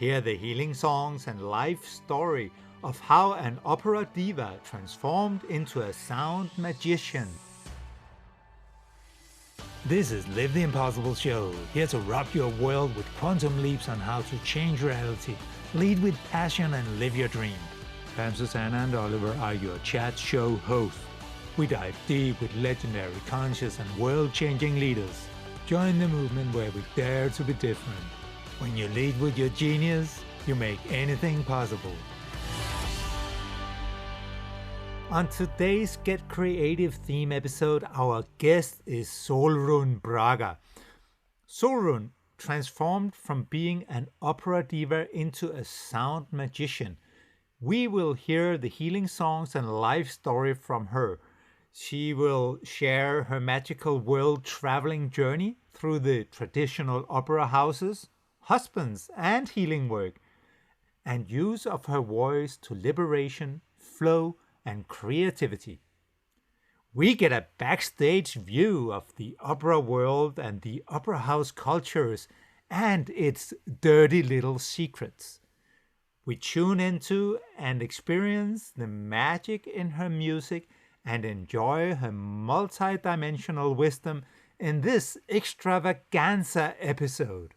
hear the healing songs and life story of how an opera diva transformed into a sound magician. This is Live the Impossible Show, here to rock your world with quantum leaps on how to change reality, lead with passion and live your dream. Pam, Susanna and Oliver are your chat show hosts. We dive deep with legendary, conscious and world-changing leaders. Join the movement where we dare to be different. When you lead with your genius, you make anything possible. On today's Get Creative theme episode, our guest is Solrun Braga. Solrun transformed from being an opera diva into a sound magician. We will hear the healing songs and life story from her. She will share her magical world traveling journey through the traditional opera houses, husbands, and healing work, and use of her voice to liberation, flow, and creativity. We get a backstage view of the opera world and the opera house cultures and its dirty little secrets. We tune into and experience the magic in her music and enjoy her multi-dimensional wisdom in this extravaganza episode.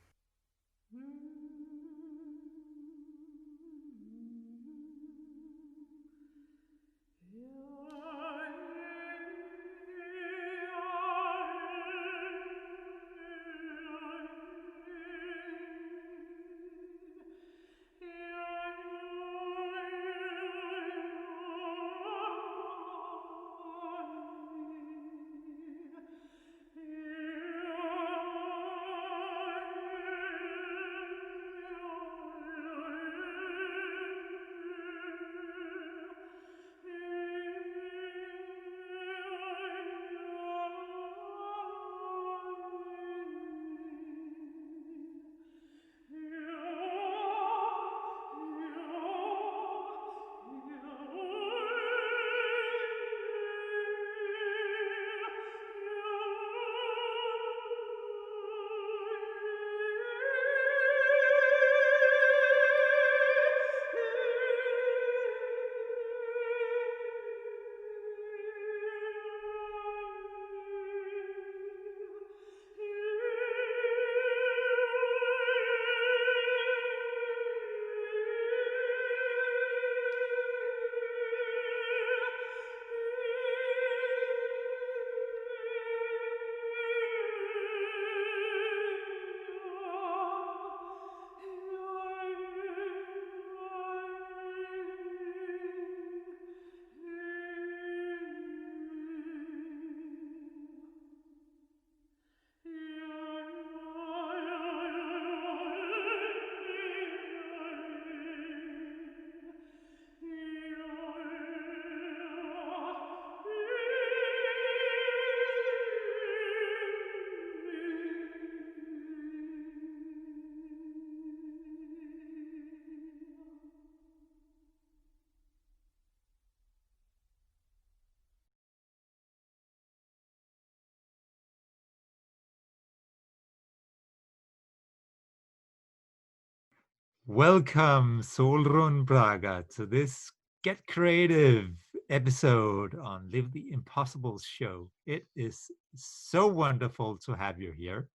Welcome, Solrun Braga, to this Get Creative episode on Live the Impossible Show. It is so wonderful to have you here,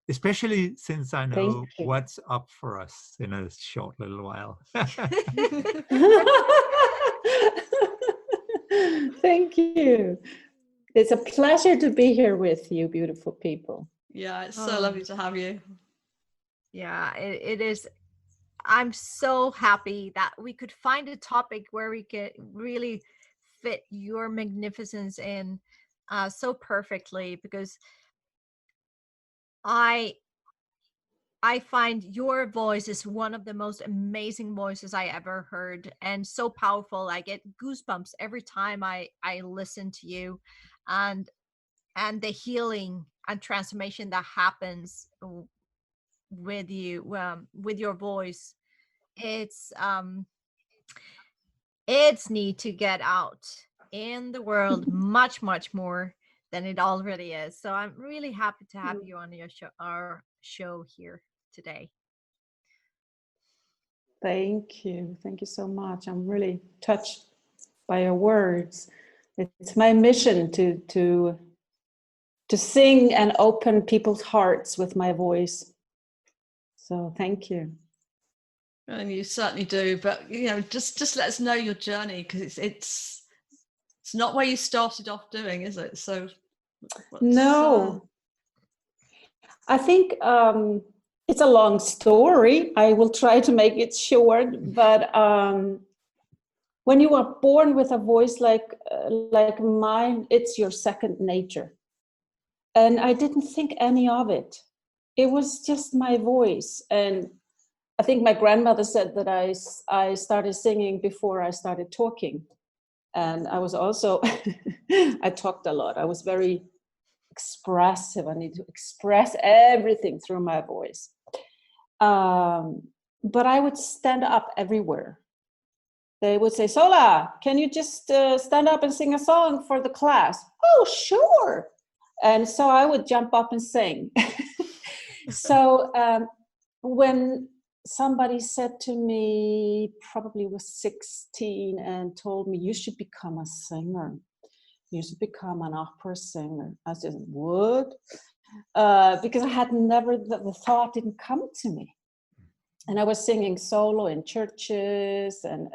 especially since I know what's up for us in a short little while. Thank you. It's a pleasure to be here with you, beautiful people. Yeah, it's so lovely to have you. Yeah, it is. I'm so happy that we could find a topic where we could really fit your magnificence in so perfectly, because I find your voice is one of the most amazing voices I ever heard, and so powerful. I get goosebumps every time I listen to you, and the healing and transformation that happens with you, with your voice. It's need to get out in the world much more than it already is. So I'm really happy to have you on our show here today. Thank you. Thank you so much. I'm really touched by your words. It's my mission to sing and open people's hearts with my voice. So thank you. And you certainly do. But just let us know your journey, because it's not where you started off doing, is it? So no, I think it's a long story. I will try to make it short, but when you are born with a voice like mine, it's your second nature. And I didn't think any of it. It was just my voice. And I think my grandmother said that I started singing before I started talking. And I was also, I talked a lot. I was very expressive. I need to express everything through my voice. But I would stand up everywhere. They would say, Sola, can you just stand up and sing a song for the class? Oh, sure. And so I would jump up and sing. So when somebody said to me, probably was 16, and told me, you should become a singer. You should become an opera singer. I said, what? Because I had never, the thought didn't come to me. And I was singing solo in churches and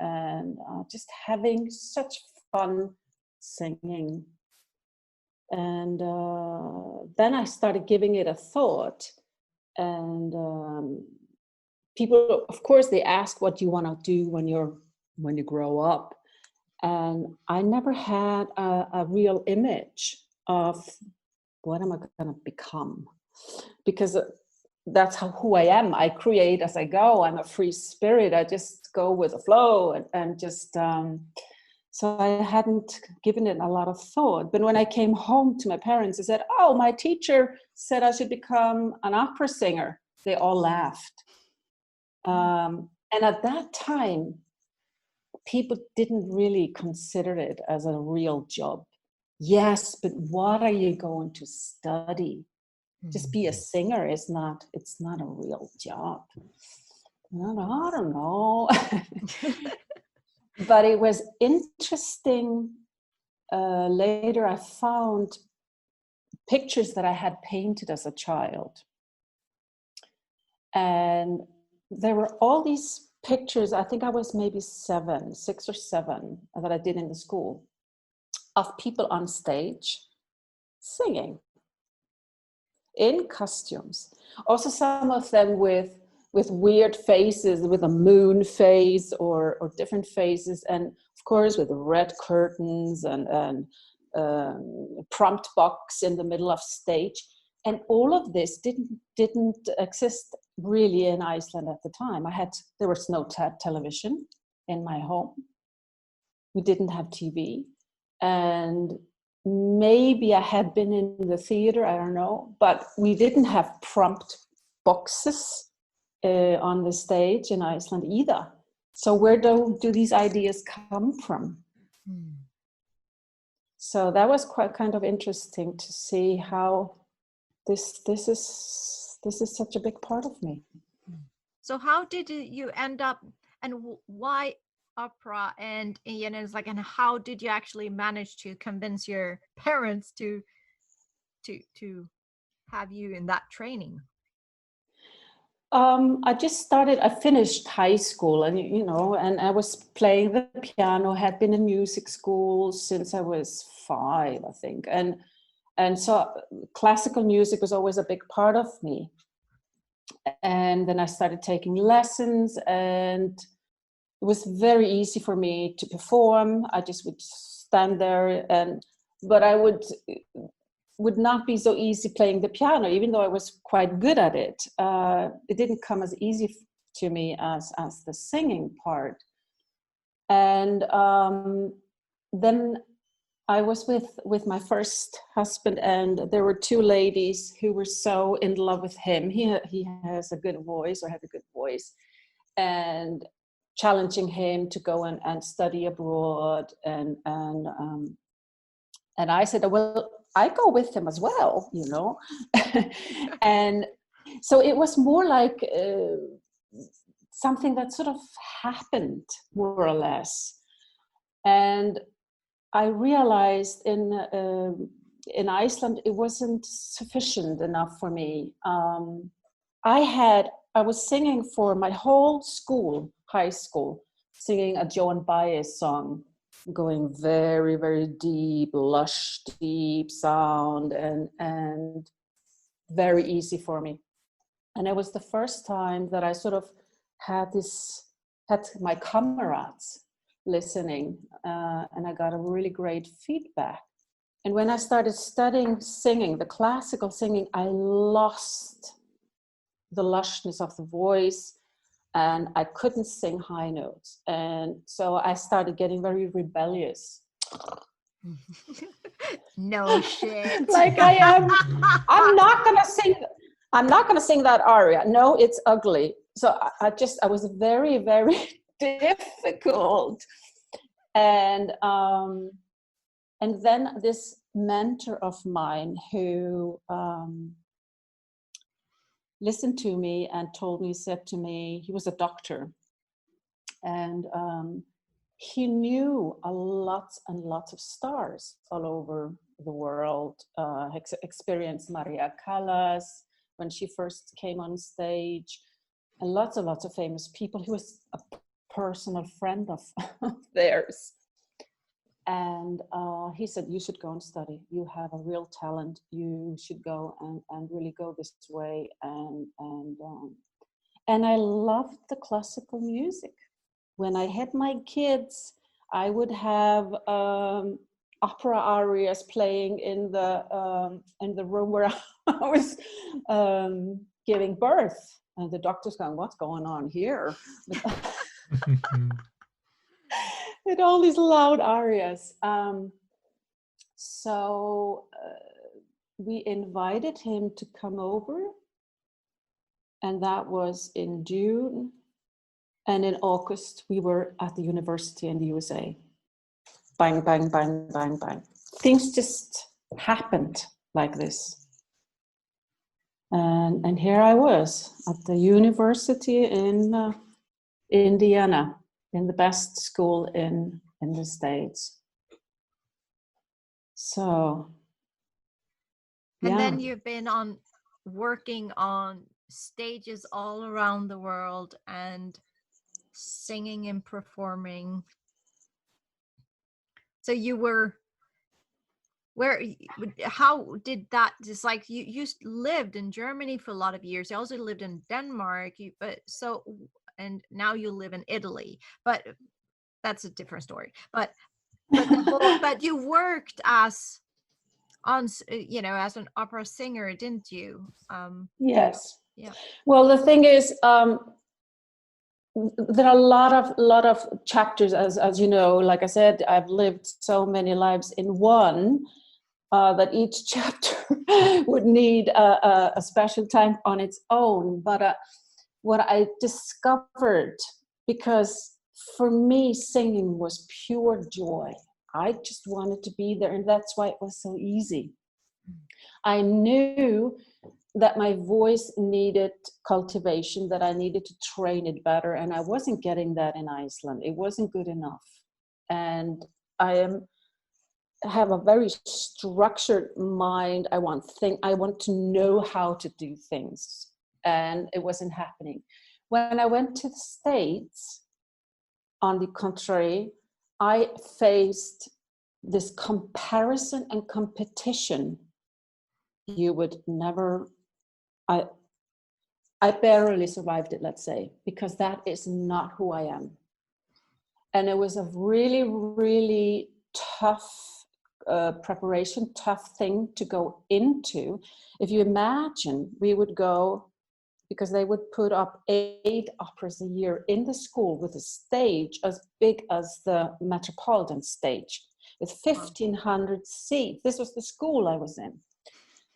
just having such fun singing. And then I started giving it a thought. And people, of course, they ask what you want to do when you grow up. And I never had a real image of what am I going to become, because that's who I am. I create as I go. I'm a free spirit. I just go with the flow and just. So I hadn't given it a lot of thought. But when I came home to my parents, I said, "Oh, my teacher said I should become an opera singer." They all laughed. And at that time, people didn't really consider it as a real job. Yes, but what are you going to study? Just be a singer it's not a real job. I don't know. But it was interesting. Later I found pictures that I had painted as a child. And there were all these pictures, I think I was maybe 6 or 7, that I did in the school, of people on stage singing in costumes. Also some of them with weird faces, with a moon face or different faces, and of course with red curtains and prompt box in the middle of stage. And all of this didn't exist really in Iceland at the time. There was no television in my home. We didn't have TV. And maybe I had been in the theater, I don't know, but we didn't have prompt boxes on the stage in Iceland either. So where do these ideas come from? So that was quite kind of interesting to see how this is such a big part of me. So how did you end up, and why opera? And it's like, and how did you actually manage to convince your parents to have you in that training? I finished high school, and I was playing the piano, had been in music school since I was 5, I think. And so classical music was always a big part of me. And then I started taking lessons, and it was very easy for me to perform. I just would stand there, but I would not be so easy playing the piano, even though I was quite good at it. It didn't come as easy to me as the singing part. And then I was with my first husband, and there were 2 ladies who were so in love with him. He has a good voice, or had a good voice, and challenging him to go and study abroad. And I said, well, I go with him as well, And so it was more like something that sort of happened, more or less. And I realized in Iceland, it wasn't sufficient enough for me. I was singing for my whole school, high school, singing a Joan Baez song, going very, very deep, lush, deep sound, and very easy for me. And it was the first time that I sort of had my comrades listening, and I got a really great feedback. And when I started studying singing, the classical singing, I lost the lushness of the voice, and I couldn't sing high notes. And so I started getting very rebellious. No shit. Like I am. I'm not gonna sing that aria. No, it's ugly. So I was very, very difficult. And then this mentor of mine who listened to me and said to me, he was a doctor, and he knew a lot and lots of stars all over the world. Experienced Maria Callas when she first came on stage, and lots of famous people. He was a personal friend of theirs. And he said, you should go and study. You have a real talent. You should go and really go this way. And I loved the classical music. When I had my kids, I would have opera arias playing in the room where I was giving birth. And the doctor's going, what's going on here? With all these loud arias. So we invited him to come over, and that was in June. And in August, we were at the university in the USA. Bang, bang, bang, bang, bang. Things just happened like this. And here I was at the university in Indiana, in the best school in the States. So, and then you've been working on stages all around the world and singing and performing. So you were how did that, just like you lived in Germany for a lot of years, you also lived in Denmark, and now you live in Italy, but that's a different story. But but you worked as an opera singer, didn't you? Yes. Yeah. Well, the thing is, there are a lot of chapters, as you know. Like I said, I've lived so many lives in one, that each chapter would need a special time on its own. But what I discovered, because for me singing was pure joy, I just wanted to be there, and that's why it was so easy. I knew that my voice needed cultivation, that I needed to train it better, and I wasn't getting that in Iceland. It wasn't good enough. And I have a very structured mind. I want to know how to do things, and it wasn't happening. When I went to the States, on the contrary, I faced this comparison and competition. You would never, I barely survived it, let's say, because that is not who I am. And it was a really, really tough preparation, tough thing to go into. If you imagine, we would go, because they would put up 8 operas a year in the school with a stage as big as the Metropolitan stage, with 1,500 seats. This was the school I was in,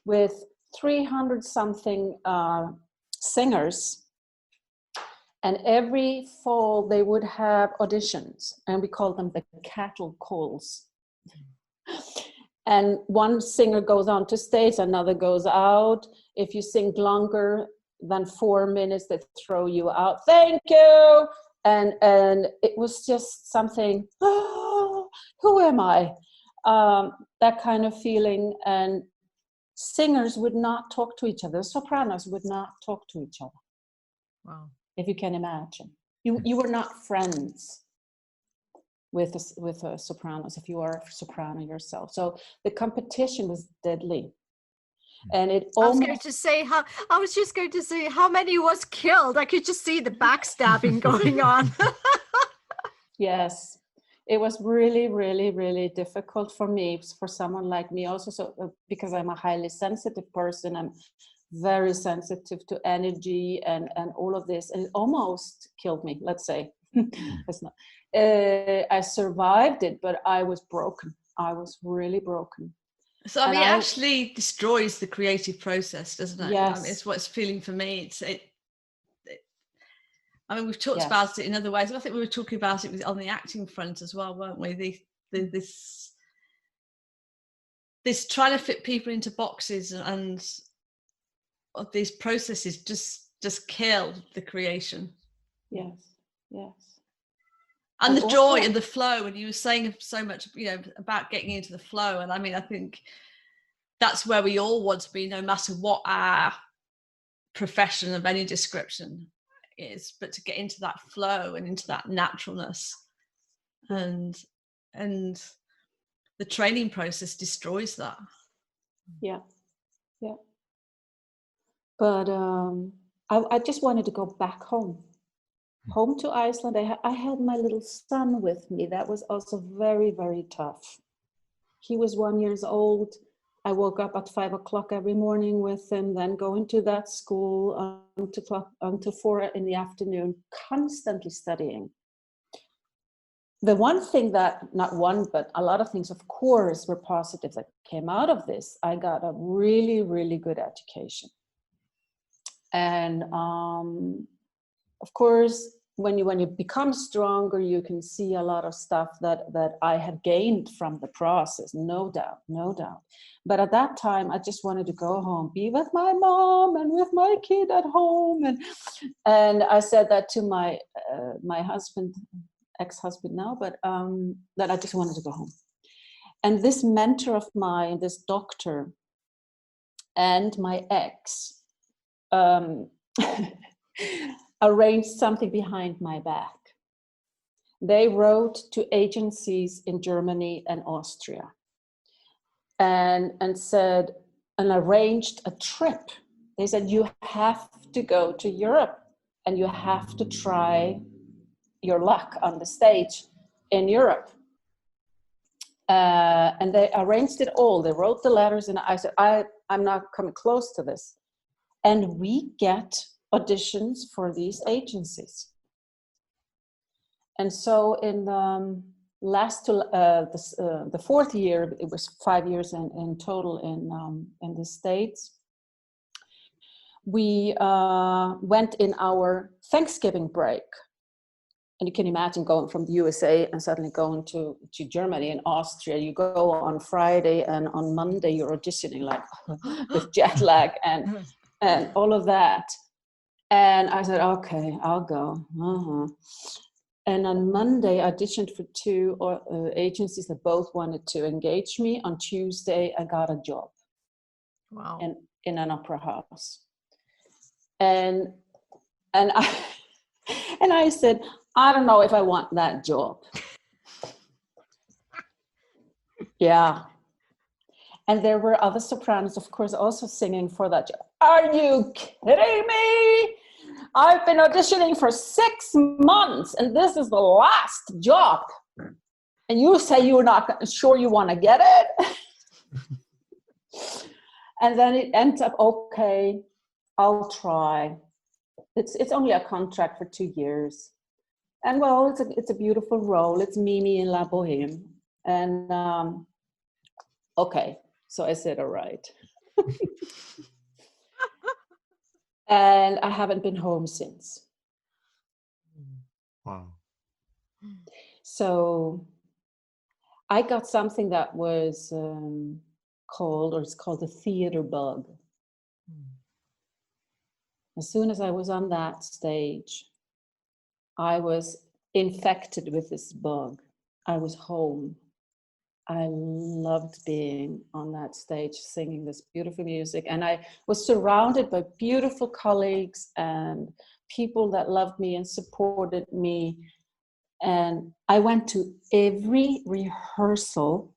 with 300 something singers. And every fall they would have auditions, and we called them the cattle calls. And one singer goes on to stage, another goes out. If you sing longer, then 4 minutes they throw you out. Thank you. And it was just something, oh, who am I? That kind of feeling. And singers would not talk to each other. Sopranos would not talk to each other. Wow. If you can imagine. You were not friends with a sopranos if you are a soprano yourself. So the competition was deadly. And it I was almost, going to say how many was killed. I could just see the backstabbing going on. yes, it was really, really, really difficult for me, for someone like me also. So because I'm a highly sensitive person, I'm very sensitive to energy and all of this, and it almost killed me, let's say. It's not. I survived it, but I was broken. I was really broken. So I mean, it actually destroys the creative process, doesn't it? Yes. I mean, it's what's feeling for me. I mean, we've talked Yes. about it in other ways. I think we were talking about it on the acting front as well, weren't we? This trying to fit people into boxes and these processes just kill the creation. Yes. Yes. And the joy and the flow, and you were saying so much, about getting into the flow. And I mean, I think that's where we all want to be, no matter what our profession of any description is, but to get into that flow and into that naturalness. And the training process destroys that. Yeah. Yeah. But I just wanted to go back home to Iceland. I had my little son with me. That was also very, very tough. He was 1 year old. I woke up at 5 o'clock every morning with him, then go into that school until 4 in the afternoon, constantly studying. The one thing that, not one, but a lot of things, of course, were positive that came out of this. I got a really, really good education. And of course, when you become stronger, you can see a lot of stuff that I had gained from the process, no doubt. But at that time, I just wanted to go home, be with my mom and with my kid at home. And I said that to my husband, ex-husband now, but that I just wanted to go home. And this mentor of mine, this doctor, and my ex, arranged something behind my back. They wrote to agencies in Germany and Austria and said, and arranged a trip. They said, you have to go to Europe and you have to try your luck on the stage in Europe. And they arranged it all. They wrote the letters, and I said, I'm not coming close to this. And we get auditions for these agencies. And so in the the fourth year, it was 5 years in total in the States, we went in our Thanksgiving break. And you can imagine going from the USA and suddenly going to Germany and Austria. You go on Friday, and on Monday you're auditioning, like with jet lag and all of that. And I said, okay, I'll go. And on Monday, I auditioned for 2 agencies that both wanted to engage me. On Tuesday, I got a job. Wow. In an opera house. And I said, I don't know if I want that job. Yeah. And there were other sopranos, of course, also singing for that job. Are you kidding me? I've been auditioning for 6 months and this is the last job. And you say you're not sure you want to get it? And then it ends up, okay, I'll try. It's only a contract for 2 years. And well, it's a beautiful role. It's Mimi in La Boheme. And okay, so I said, all right. And I haven't been home since. Wow. So I got something that was it's called the theater bug. As soon as I was on that stage, I was infected with this bug. I was home. I loved being on that stage, singing this beautiful music. And I was surrounded by beautiful colleagues and people that loved me and supported me. And I went to every rehearsal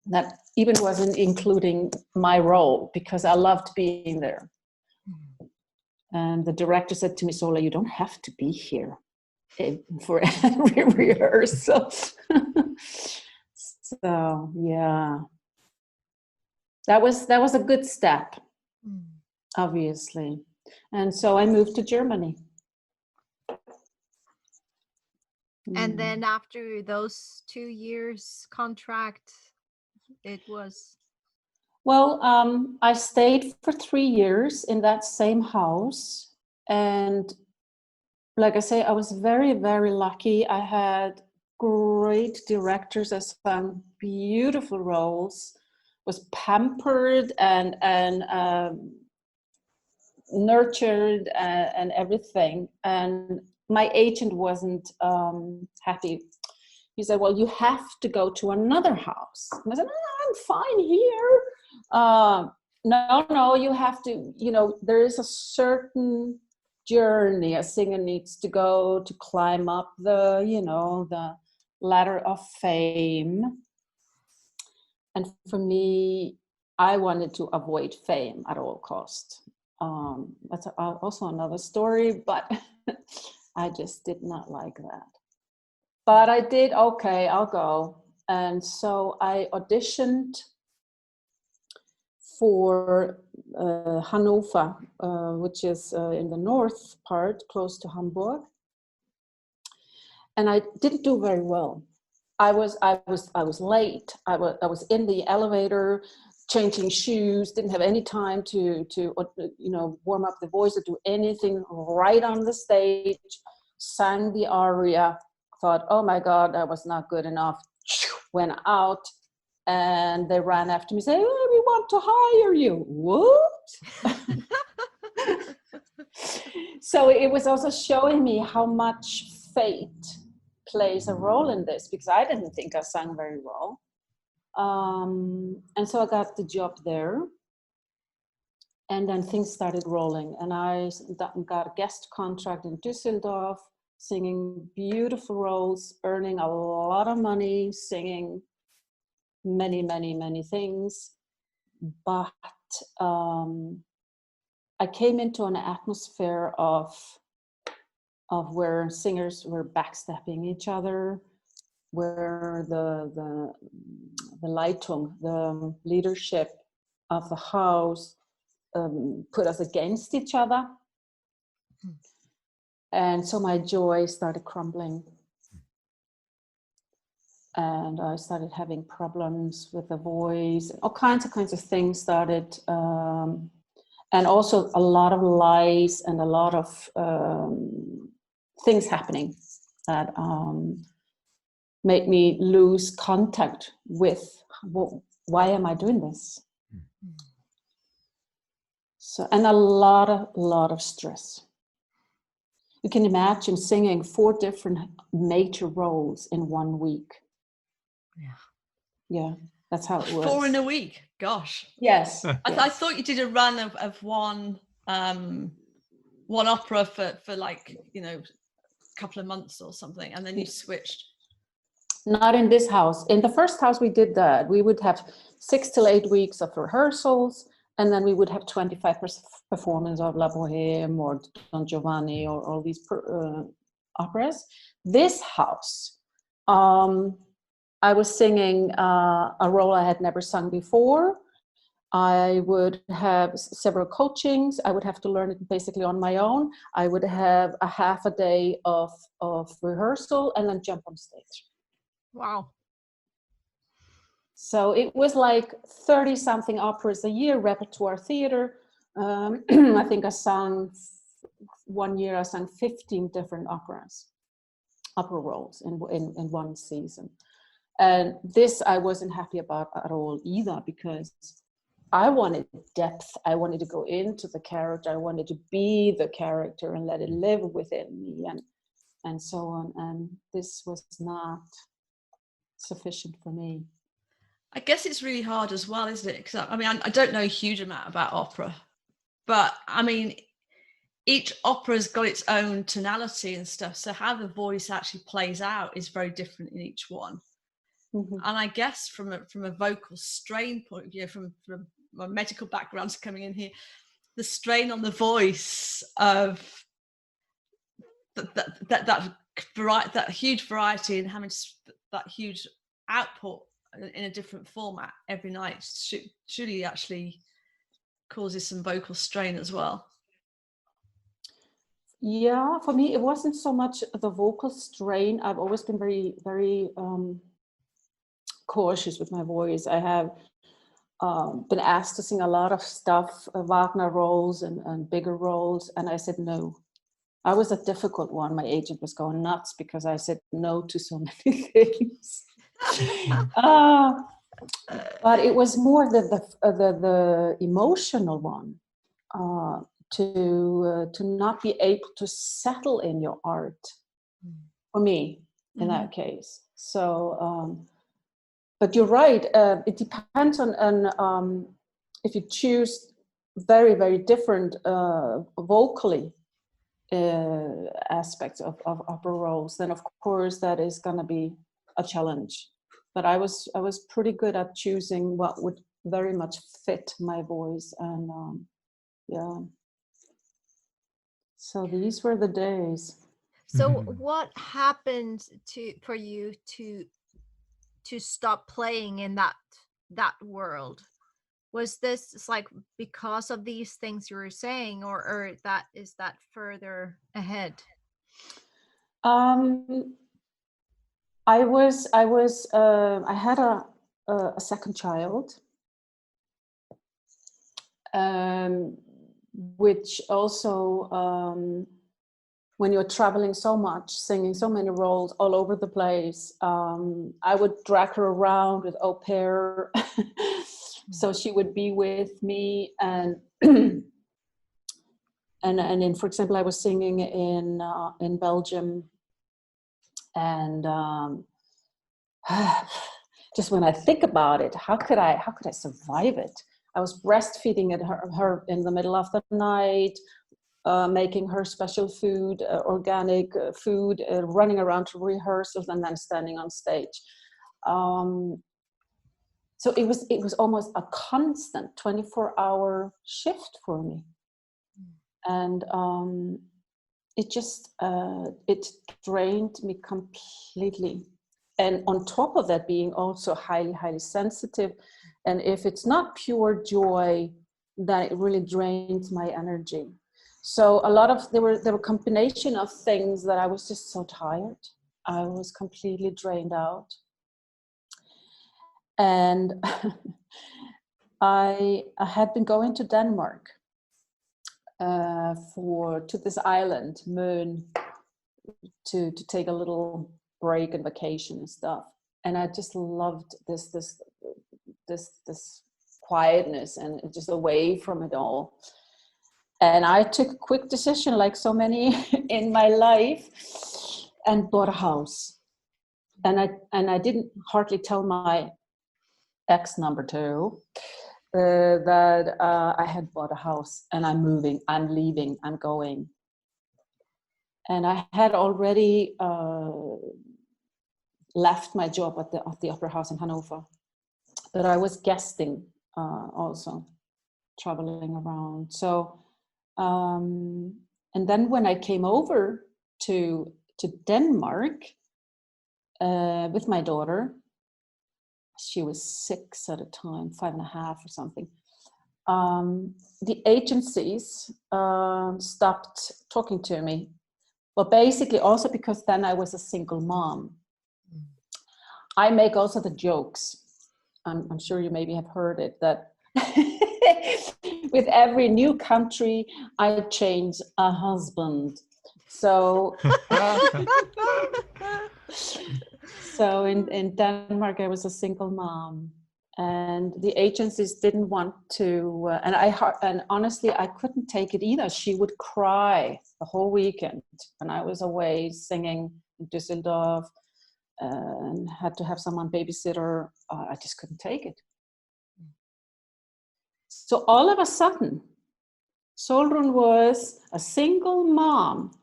that even wasn't including my role, because I loved being there. And the director said to me, Sola, you don't have to be here for every rehearsal. So yeah, that was a good step, obviously. And so I moved to Germany. And then after those 2 years contract, it was... Well, I stayed for 3 years in that same house. And like I say, I was very, very lucky. I had great directors. I sang beautiful roles, was pampered and nurtured and everything. And my agent wasn't happy. He said, well, you have to go to another house. And I said, I'm fine here. No, you have to, there is a certain journey a singer needs to go to climb up the ladder of fame. And for me, I wanted to avoid fame at all costs. That's also another story, but I just did not like that. But I did, okay, I'll go. And so I auditioned for Hannover, which is in the north part, close to Hamburg. And I didn't do very well. I was late. I was in the elevator, changing shoes, didn't have any time to warm up the voice or do anything. Right on the stage, sang the aria, thought, oh my God, that was not good enough. Went out, and they ran after me, saying, oh, we want to hire you. What? So it was also showing me how much fate plays a role in this, because I didn't think I sang very well. And so I got the job there. And then things started rolling. And I got a guest contract in Düsseldorf, singing beautiful roles, earning a lot of money, singing many, many, many things. But I came into an atmosphere of where singers were backstabbing each other, where the Leitung, the leadership of the house, put us against each other. And so my joy started crumbling. And I started having problems with the voice. All kinds of things started. And also a lot of lies and a lot of things happening that made me lose contact with, why am I doing this? So, and a lot of stress. You can imagine singing 4 different major roles in 1 week. Yeah, that's how it was. 4 in a week, gosh. Yes. I thought you did a run of one opera for like, a couple of months or something, and then you switched. Not in this house. In the first house we did that. We would have 6 to 8 weeks of rehearsals, and then we would have 25% performance of La Bohème or Don Giovanni or all these operas. This house, I was singing a role I had never sung before. I would have several coachings. I would have to learn it basically on my own. I would have a half a day of rehearsal and then jump on stage. Wow. So it was like 30-something operas a year, repertoire theater. I think I sang 1 year, I sang 15 different opera roles in 1 season. And this I wasn't happy about at all either, because I wanted depth. I wanted to go into the character. I wanted to be the character and let it live within me, and so on. And this was not sufficient for me. I guess it's really hard as well, isn't it? Because I mean, I don't know a huge amount about opera, but I mean, each opera's got its own tonality and stuff. So how the voice actually plays out is very different in each one. Mm-hmm. And I guess from a vocal strain point of view, from my medical background's coming in here, the strain on the voice of that huge variety and having that huge output in a different format every night surely actually causes some vocal strain as well. Yeah, for me, it wasn't so much the vocal strain. I've always been very, very cautious with my voice. I have been asked to sing a lot of stuff, Wagner roles and bigger roles, and I said no. I was a difficult one. My agent was going nuts because I said no to so many things. But it was more the emotional one, to not be able to settle in your art, for me in that case. So, but you're right. It depends on if you choose very, very different vocally aspects of opera roles, then of course that is going to be a challenge. But I was pretty good at choosing what would very much fit my voice, and yeah. So these were the days. So what happened for you to stop playing in that world? Was this like because of these things you were saying, or that is that further ahead? I had a second child, which also, when you're traveling so much, singing so many roles all over the place, I would drag her around with au pair, so she would be with me, and then, for example, I was singing in Belgium, and just when I think about it, how could I survive it? I was breastfeeding her in the middle of the night, making her special food, organic food, running around to rehearsals, and then standing on stage. So it was almost a constant 24-hour shift for me, and it just it drained me completely. And on top of that, being also highly, highly sensitive, and if it's not pure joy, then it really drains my energy. So there were a combination of things that I was just so tired. I was completely drained out. And I had been going to Denmark to this island, Møn, to take a little break and vacation and stuff. And I just loved this quietness and just away from it all. And I took a quick decision, like so many in my life, and bought a house. And I didn't hardly tell my ex number 2 that I had bought a house, and I'm moving, I'm leaving, I'm going. And I had already left my job at the Opera House in Hanover, but I was guesting also, traveling around. So, and then when I came over to Denmark with my daughter, she was 6 at a time, 5.5 or something. The agencies stopped talking to me. Well, basically also because then I was a single mom. I make also the jokes. I'm sure you maybe have heard it, that with every new country, I change a husband. So, so in Denmark, I was a single mom, and the agencies didn't want to, and honestly, I couldn't take it either. She would cry the whole weekend when I was away singing in Düsseldorf and had to have someone babysitter. I just couldn't take it. So all of a sudden, Solrun was a single mom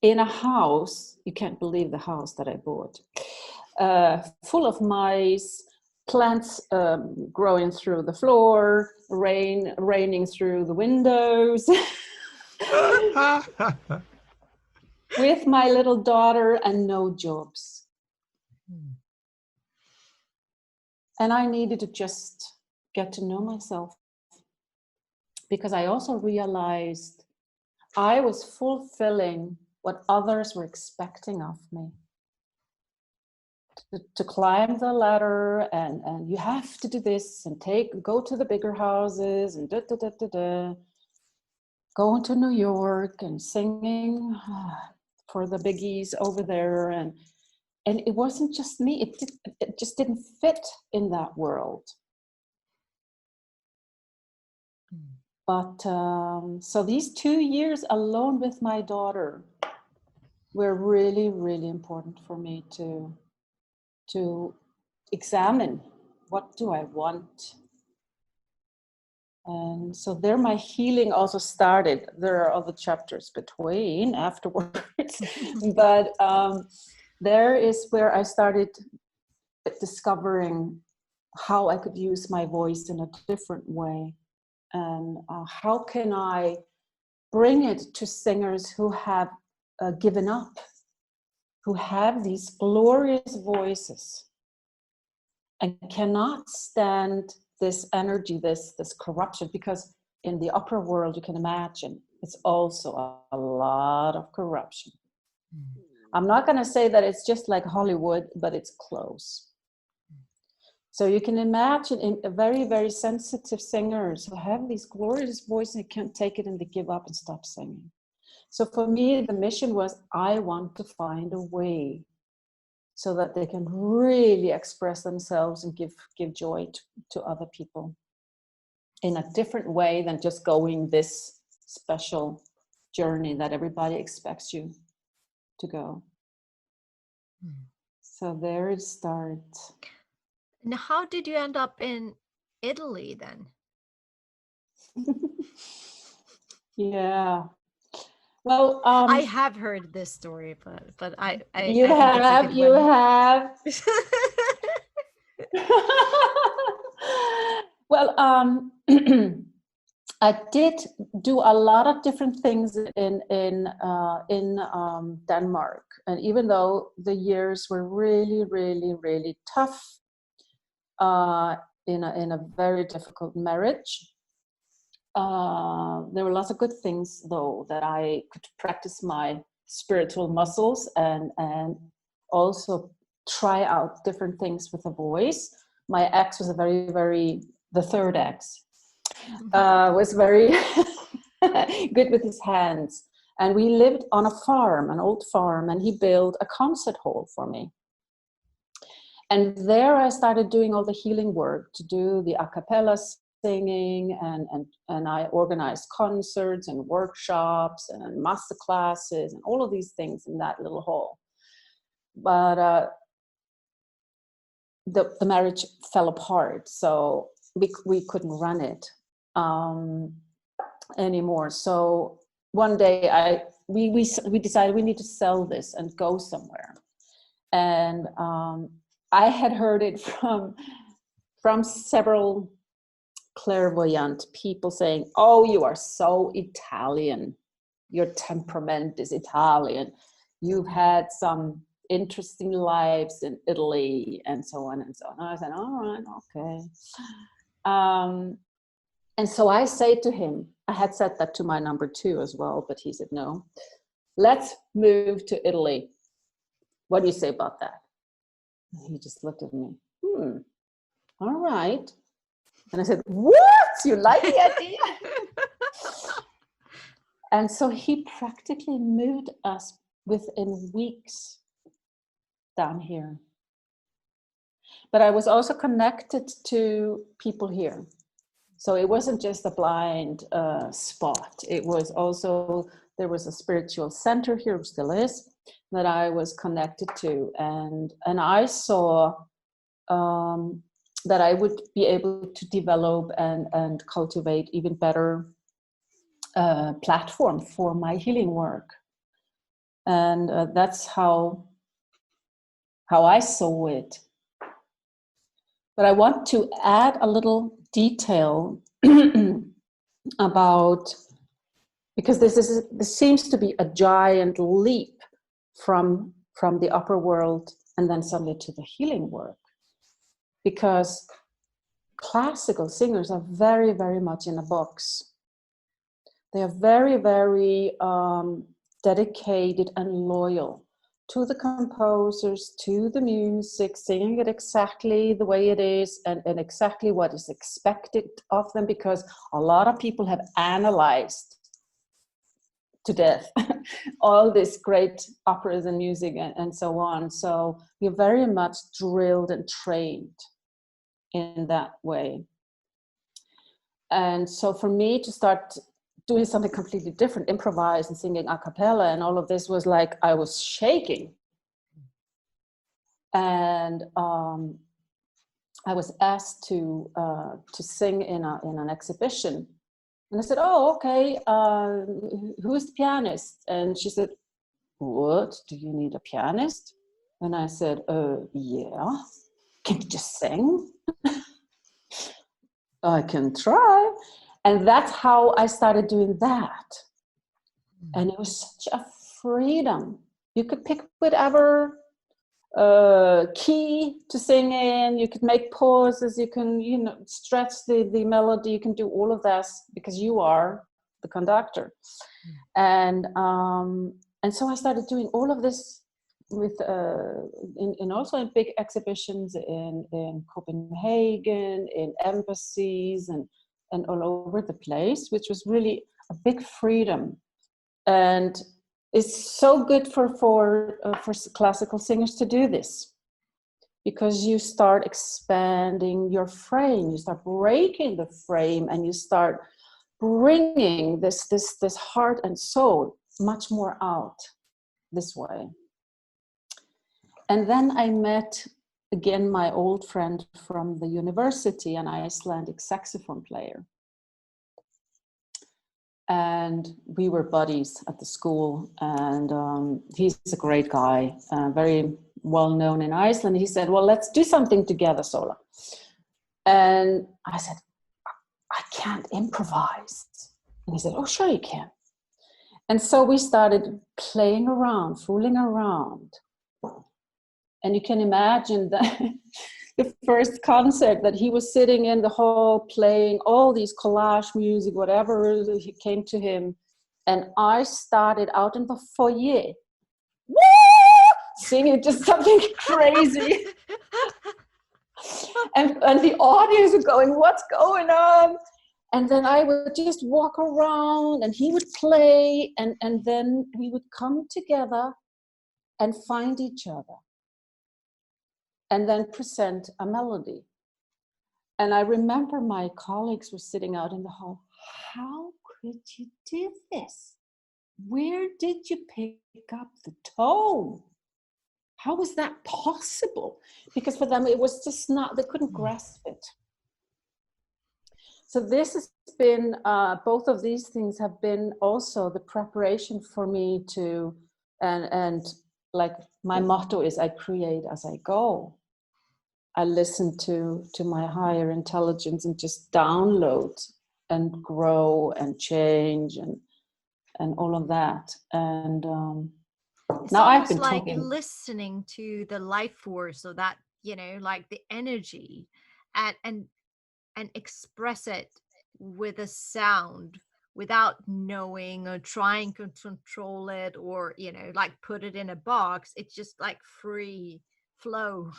in a house. You can't believe the house that I bought, full of mice, plants growing through the floor, raining through the windows, with my little daughter and no jobs. And I needed to just get to know myself, because I also realized I was fulfilling what others were expecting of me. To climb the ladder, and you have to do this and go to the bigger houses and going to New York and singing for the biggies over there, and it wasn't just me. It just didn't fit in that world. But so these 2 years alone with my daughter were really, really important for me to examine, what do I want? And so there my healing also started. There are other chapters afterwards, but there is where I started discovering how I could use my voice in a different way, and how can I bring it to singers who have given up, who have these glorious voices and cannot stand this energy, this corruption, because in the opera world, you can imagine, it's also a lot of corruption. I'm not going to say that it's just like Hollywood, but it's close. So you can imagine in a very, very sensitive singers who have these glorious voices and can't take it and they give up and stop singing. So for me, the mission was, I want to find a way so that they can really express themselves and give joy to other people in a different way than just going this special journey that everybody expects you to go. So there it starts. And how did you end up in Italy then? Yeah. Well, I have heard this story, but I you I think it's have. Well, I did do a lot of different things in Denmark, and even though the years were really, really, really tough, in a very difficult marriage, there were lots of good things though, that I could practice my spiritual muscles and also try out different things with the voice. My ex was the third ex, was very good with his hands. And we lived on a farm, an old farm, and he built a concert hall for me. And there I started doing all the healing work, to do the a cappella singing, and I organized concerts and workshops and master classes and all of these things in that little hall. But the marriage fell apart, so we couldn't run it anymore. So one day we decided we need to sell this and go somewhere. And I had heard it from several clairvoyant people saying, oh, you are so Italian. Your temperament is Italian. You've had some interesting lives in Italy, and so on and so on. And I said, all right, okay. And so I say to him, I had said that to my number 2 as well, but he said, no, let's move to Italy. What do you say about that? And he just looked at me, all right. And I said, what? You like the idea? And so he practically moved us within weeks down here. but I was also connected to people here. So it wasn't just a blind spot. It was also, there was a spiritual center here, which still is, that I was connected to. And I saw that I would be able to develop and cultivate even better platform for my healing work. And that's how I saw it. But I want to add a little detail about, because this seems to be a giant leap from the upper world and then suddenly to the healing work. Because classical singers are very, very much in a box. They are very, very dedicated and loyal to the composers, to the music, singing it exactly the way it is and exactly what is expected of them, because a lot of people have analyzed to death all this great operas and music and so on. So you're very much drilled and trained in that way. And so for me to start doing something completely different, improvise and singing a cappella and all of this, was like I was shaking. And I was asked to sing in an exhibition, and I said, "Oh, okay. Who's the pianist?" And she said, "What? Do you need a pianist?" And I said, "Yeah. Can you just sing?" "I can try." And that's how I started doing that. And it was such a freedom. You could pick whatever key to sing in, you could make pauses, you can, stretch the melody, you can do all of that because you are the conductor. And so I started doing all of this with also in big exhibitions in Copenhagen, in embassies and all over the place, which was really a big freedom. And it's so good for classical singers to do this, because you start expanding your frame, you start breaking the frame, and you start bringing this heart and soul much more out this way. And then I met again my old friend from the university, an Icelandic saxophone player. And we were buddies at the school, and he's a great guy, very well known in Iceland. He said, "Well, let's do something together, Sola." And I said, "I can't improvise." And he said, "Oh, sure you can." And so we started playing around, fooling around. And you can imagine that the first concert that he was sitting in the hall playing all these collage music, whatever came to him. And I started out in the foyer, singing just something crazy. and the audience were going, "What's going on?" And then I would just walk around and he would play, and then we would come together and find each other and then present a melody. And I remember my colleagues were sitting out in the hall. "How could you do this? Where did you pick up the tone? How was that possible?" Because for them, it was just not, they couldn't grasp it. So this has been, both of these things have been also the preparation for me to, and like my motto is, I create as I go. I listen to my higher intelligence and just download and grow and change and all of that. And now I've been like talking. Listening to the life force, so that, like the energy, and express it with a sound without knowing or trying to control it, or like put it in a box. It's just like free flow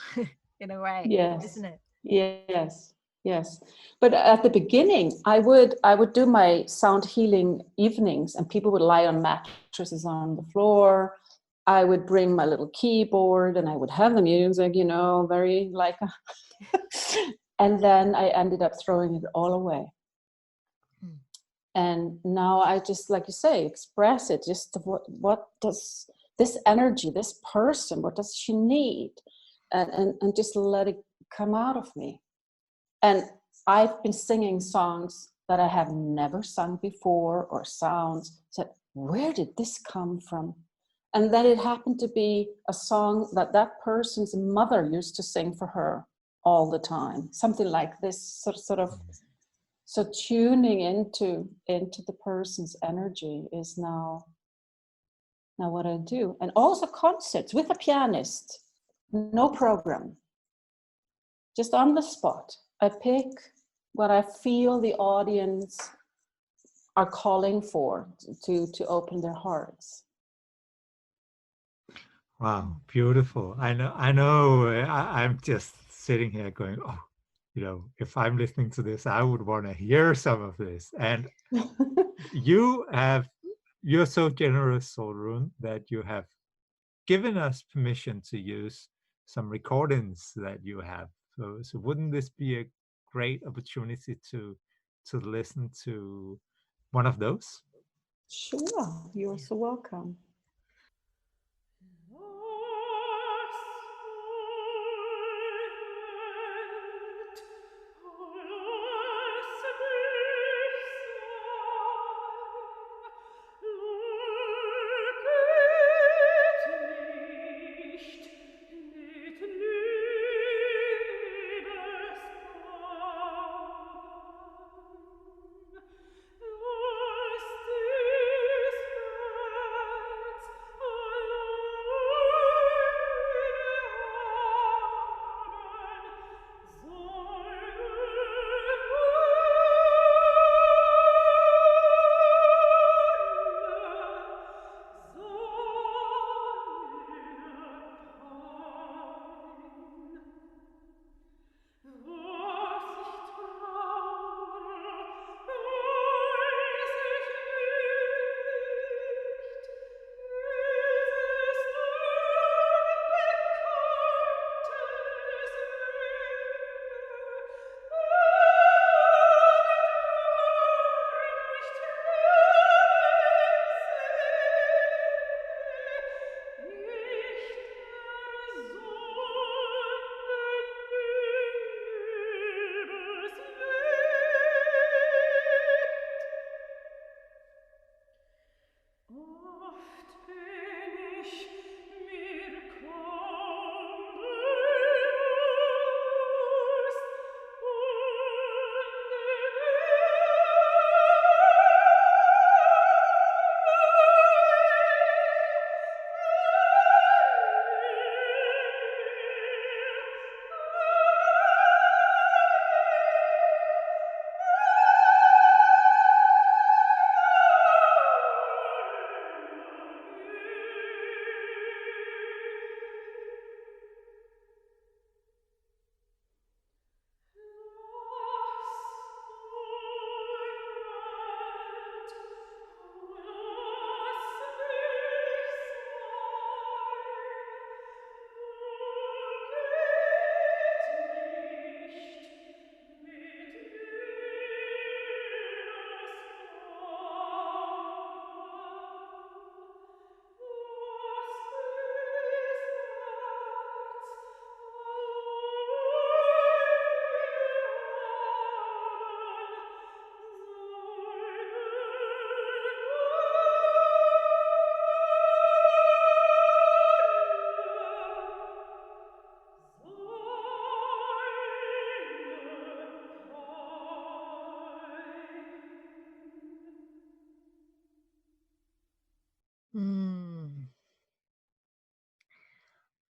in a way. Yes, isn't it? Yes. But at the beginning, I would do my sound healing evenings, and people would lie on mattresses on the floor, I would bring my little keyboard and I would have the music, you know, very like, and then I ended up throwing it all away. And now I just, like you say, express it. Just what does this energy, this person, what does she need? And just let it come out of me. And I've been singing songs that I have never sung before, or sounds. Said, where did this come from? And then it happened to be a song that that person's mother used to sing for her all the time. Something like this, sort of. So tuning into the person's energy is now what I do. And also concerts with a pianist, no program, just on the spot. I pick what I feel the audience are calling for to open their hearts. Wow, beautiful. I know. I'm just sitting here going, oh, you know, if I'm listening to this, I would want to hear some of this. And you're so generous, Solrun, that you have given us permission to use some recordings that you have. So wouldn't this be a great opportunity to listen to one of those? Sure, you're so welcome.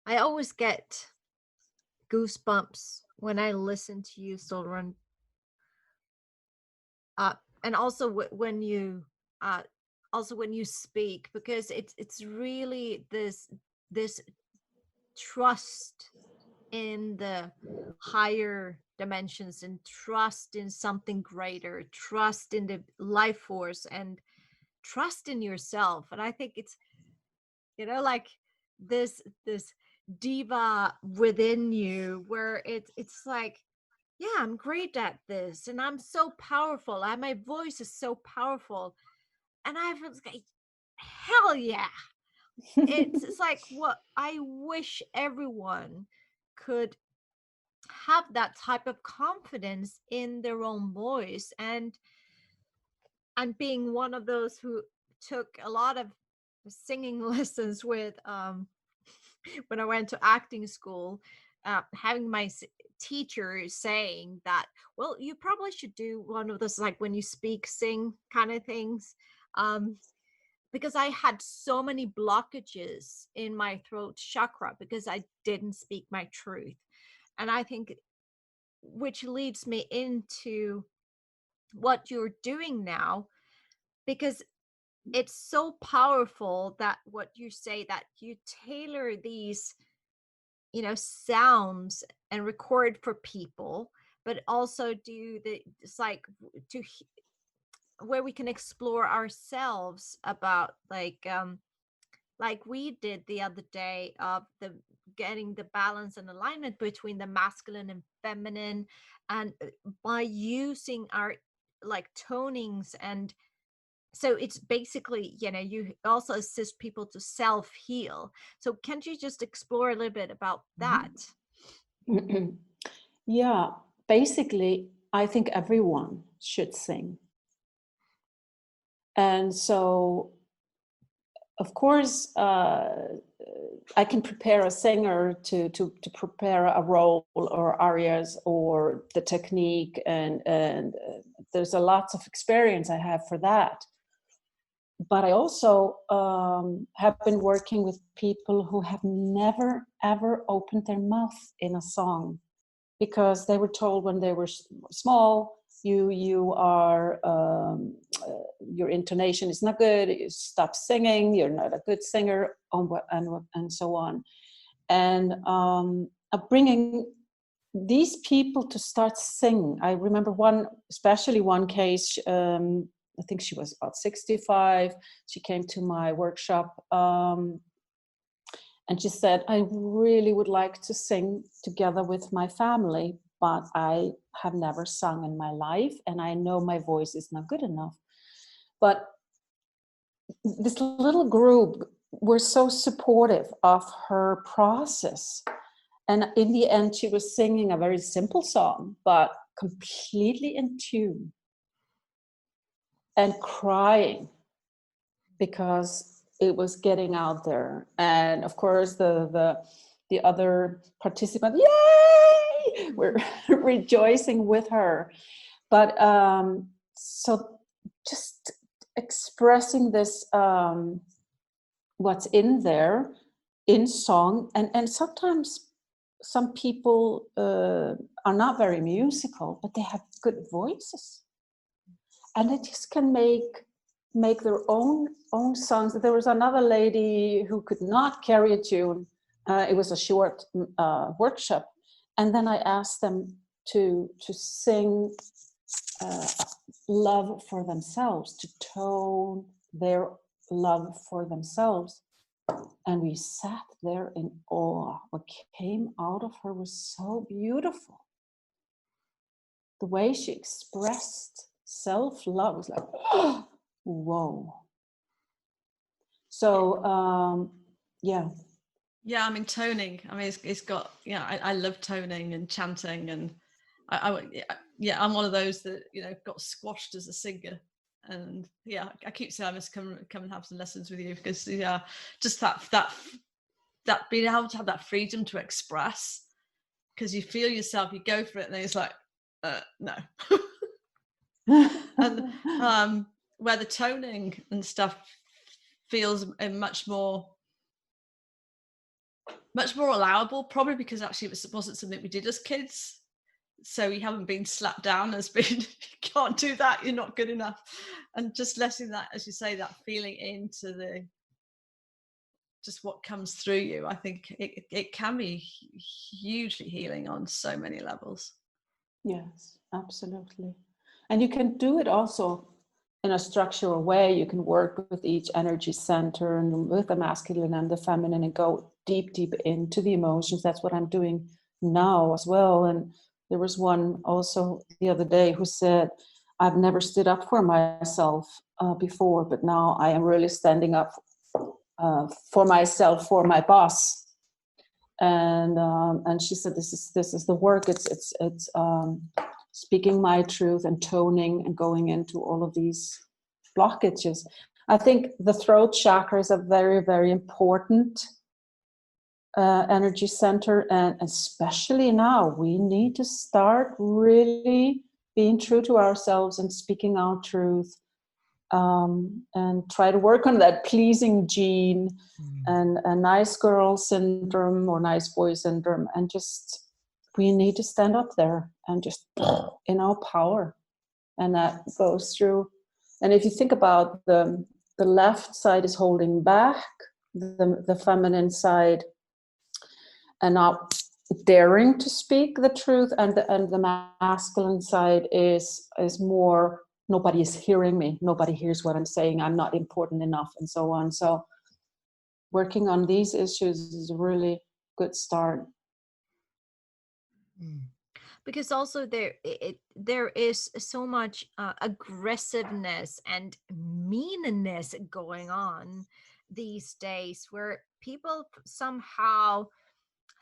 I always get goosebumps when I listen to you, Solrun. And also when you speak, because it's really this trust in the higher dimensions, and trust in something greater, trust in the life force, and trust in yourself. And I think it's, you know, like this diva within you where it's like, yeah, I'm great at this and I'm so powerful. My voice is so powerful. And I was like, hell yeah. It's like what I wish everyone could have, that type of confidence in their own voice. And being one of those who took a lot of singing lessons with when I went to acting school, having my teacher saying that, well, you probably should do one of those, like when you speak, sing kind of things. Because I had so many blockages in my throat chakra because I didn't speak my truth. And I think, which leads me into what you're doing now, because it's so powerful that what you say, that you tailor these, sounds and record for people, but also do it's like where we can explore ourselves about like we did the other day, of the getting the balance and alignment between the masculine and feminine, and by using our like tonings. And so it's basically, you also assist people to self heal. So can't you just explore a little bit about that? Yeah, basically, I think everyone should sing. And so, of course, I can prepare a singer to prepare a role or arias or the technique, and there's a lots of experience I have for that. But I also have been working with people who have never ever opened their mouth in a song, because they were told when they were small, you are your intonation is not good, you stop singing, you're not a good singer, and so on. And bringing these people to start singing. I remember especially one case, I think she was about 65. She came to my workshop, and she said, I really would like to sing together with my family, but I have never sung in my life, and I know my voice is not good enough. But this little group were so supportive of her process. And in the end, she was singing a very simple song, but completely in tune, and crying because it was getting out there. And of course, the other participants, yay, we're rejoicing with her. But so just expressing this, what's in there in song, and sometimes some people are not very musical, but they have good voices, and they just can make their own songs. There was another lady who could not carry a tune. It was a short workshop, and then I asked them to sing love for themselves, to tone their love for themselves. And we sat there in awe. What came out of her was so beautiful. The way she expressed self-love was like, oh, whoa. So, yeah. Yeah, I mean, toning. I mean, it's got, I love toning and chanting, and I'm one of those that, got squashed as a singer. And yeah, I keep saying I must come and have some lessons with you, because just that being able to have that freedom to express, because you feel yourself, you go for it, and then it's like, no. And where the toning and stuff feels much more allowable, probably because actually it wasn't something we did as kids. So you haven't been slapped down as being, you can't do that, you're not good enough. And just letting that, as you say, that feeling into just what comes through you, I think it can be hugely healing on so many levels. Yes, absolutely. And you can do it also in a structural way, you can work with each energy center and with the masculine and the feminine and go deep into the emotions. That's what I'm doing now as well. And there was one also the other day who said, I've never stood up for myself before, but now I am really standing up for myself, for my boss. And she said, this is the work. It's speaking my truth and toning and going into all of these blockages. I think the throat chakra is a very, very important energy center, and especially now we need to start really being true to ourselves and speaking our truth, and try to work on that pleasing gene and a nice girl syndrome or nice boy syndrome, and just we need to stand up there and just in our power. And that goes through, and if you think about the left side is holding back, the feminine side, and not daring to speak the truth, and the masculine side is more, nobody is hearing me, nobody hears what I'm saying, I'm not important enough, and so on. So working on these issues is a really good start. Because also there is so much aggressiveness and meanness going on these days, where people somehow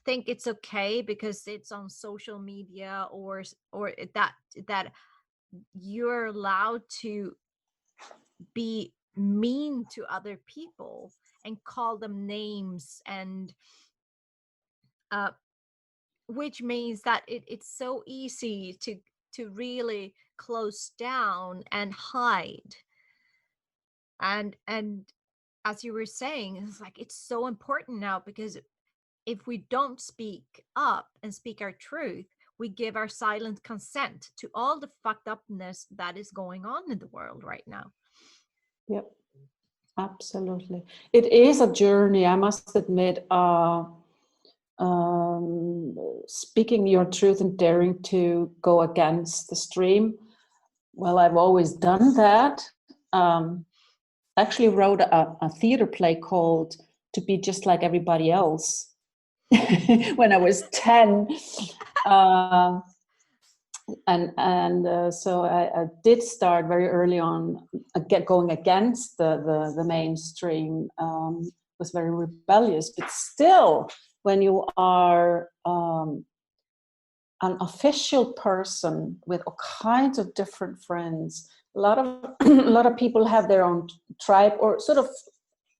think it's okay because it's on social media, or that you're allowed to be mean to other people and call them names, and which means that it's so easy to really close down and hide. And as you were saying, it's like it's so important now, because if we don't speak up and speak our truth, we give our silent consent to all the fucked upness that is going on in the world right now. Yep, absolutely. It is a journey, I must admit. Speaking your truth and daring to go against the stream. Well, I've always done that. Actually wrote a theater play called To Be Just Like Everybody Else when I was 10. So I did start very early on going against the mainstream. Was very rebellious, but still, when you are an official person with all kinds of different friends, a lot of people have their own tribe, or sort of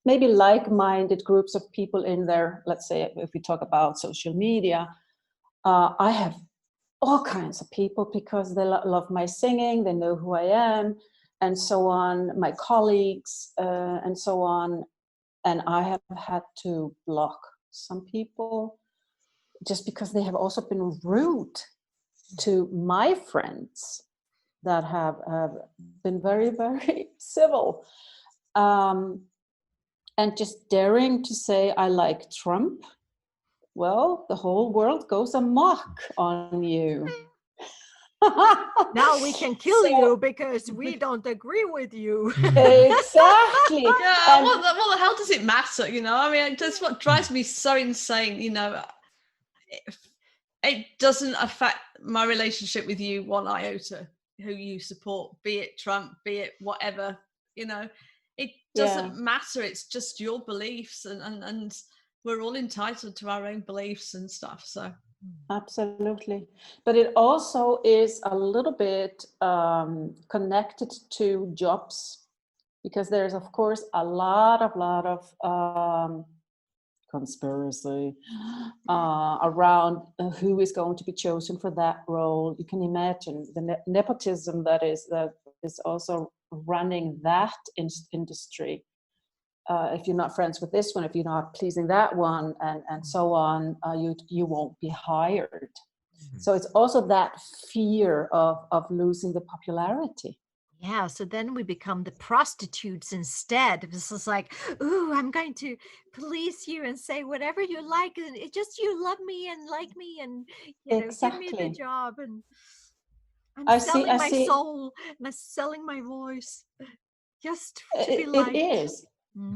maybe like-minded groups of people in there. Let's say if we talk about social media, I have all kinds of people because they love my singing, they know who I am, and so on, my colleagues, and so on. And I have had to block some people just because they have also been rude to my friends that have been very, very civil. And just daring to say, I like Trump. Well, the whole world goes amok on you. Now we can kill you because we don't agree with you. Exactly. Yeah, what the hell does it matter? I mean, that's what drives me so insane. It doesn't affect my relationship with you one iota, who you support, be it Trump, be it whatever. It doesn't matter. It's just your beliefs, and we're all entitled to our own beliefs and stuff. So. Absolutely. But it also is a little bit connected to jobs, because there's, of course, a lot of conspiracy around who is going to be chosen for that role. You can imagine the nepotism that is also running that industry. If you're not friends with this one, if you're not pleasing that one, and so on, you won't be hired. So it's also that fear of losing the popularity. Yeah, so then we become the prostitutes instead. This is like, ooh, I'm going to police you and say whatever you like, and it just you love me and like me, and Exactly. give me the job. And I'm I selling my see. soul and I'm selling my voice just to be It liked. is.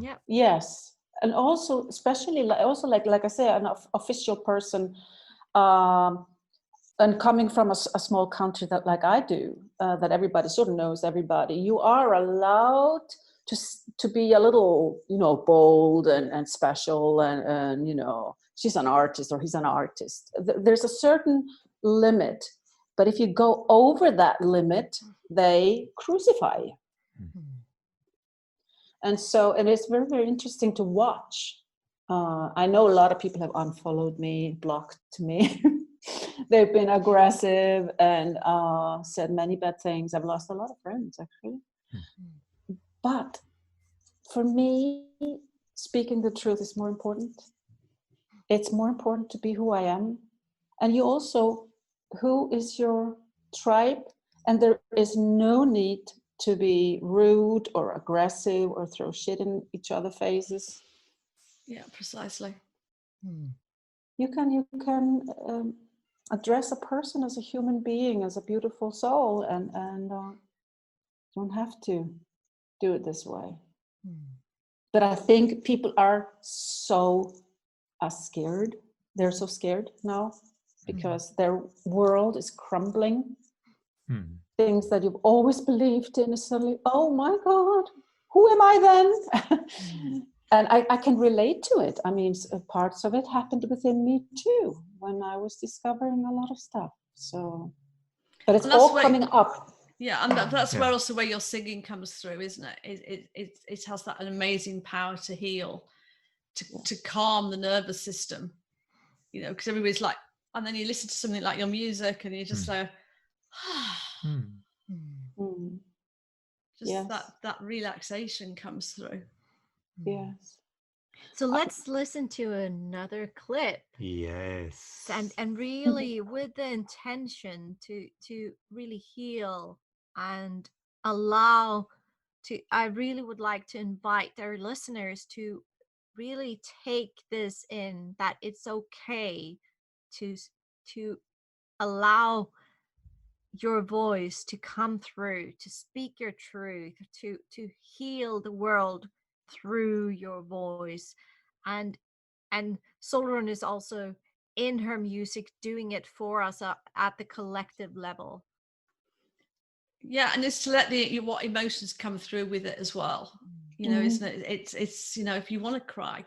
Yeah. Yes, and also, especially also like I say, an official person, um, and coming from a small country that like I do, that everybody sort of knows everybody. You are allowed to be a little, bold and special, and she's an artist or he's an artist. There's a certain limit, but if you go over that limit, they crucify you. And so, and it's very, very interesting to watch. I know a lot of people have unfollowed me, blocked me. They've been aggressive and said many bad things. I've lost a lot of friends, actually. But for me, speaking the truth is more important. It's more important to be who I am. And you also, who is your tribe? And there is no need to be rude or aggressive or throw shit in each other's faces. Yeah, precisely. You can address a person as a human being, as a beautiful soul, and don't have to do it this way. But I think people are so scared. They're so scared now because their world is crumbling. Things that you've always believed in is suddenly, oh my God, who am I then? And I can relate to it. I mean, parts of it happened within me too when I was discovering a lot of stuff. So, but it's all coming up. Yeah, and that's where also where your singing comes through, isn't it? It has that amazing power to heal, to calm the nervous system. Because everybody's like, and then you listen to something like your music, and you're just like, just that relaxation comes through. Yes. So let's listen to another clip. Yes. And really with the intention to really heal and allow to, I really would like to invite our listeners to really take this in, that it's okay to allow your voice to come through, to speak your truth, to heal the world through your voice. And Solrun is also in her music doing it for us at the collective level. Yeah, and it's to let what emotions come through with it as well. Isn't it? It's if you want to cry.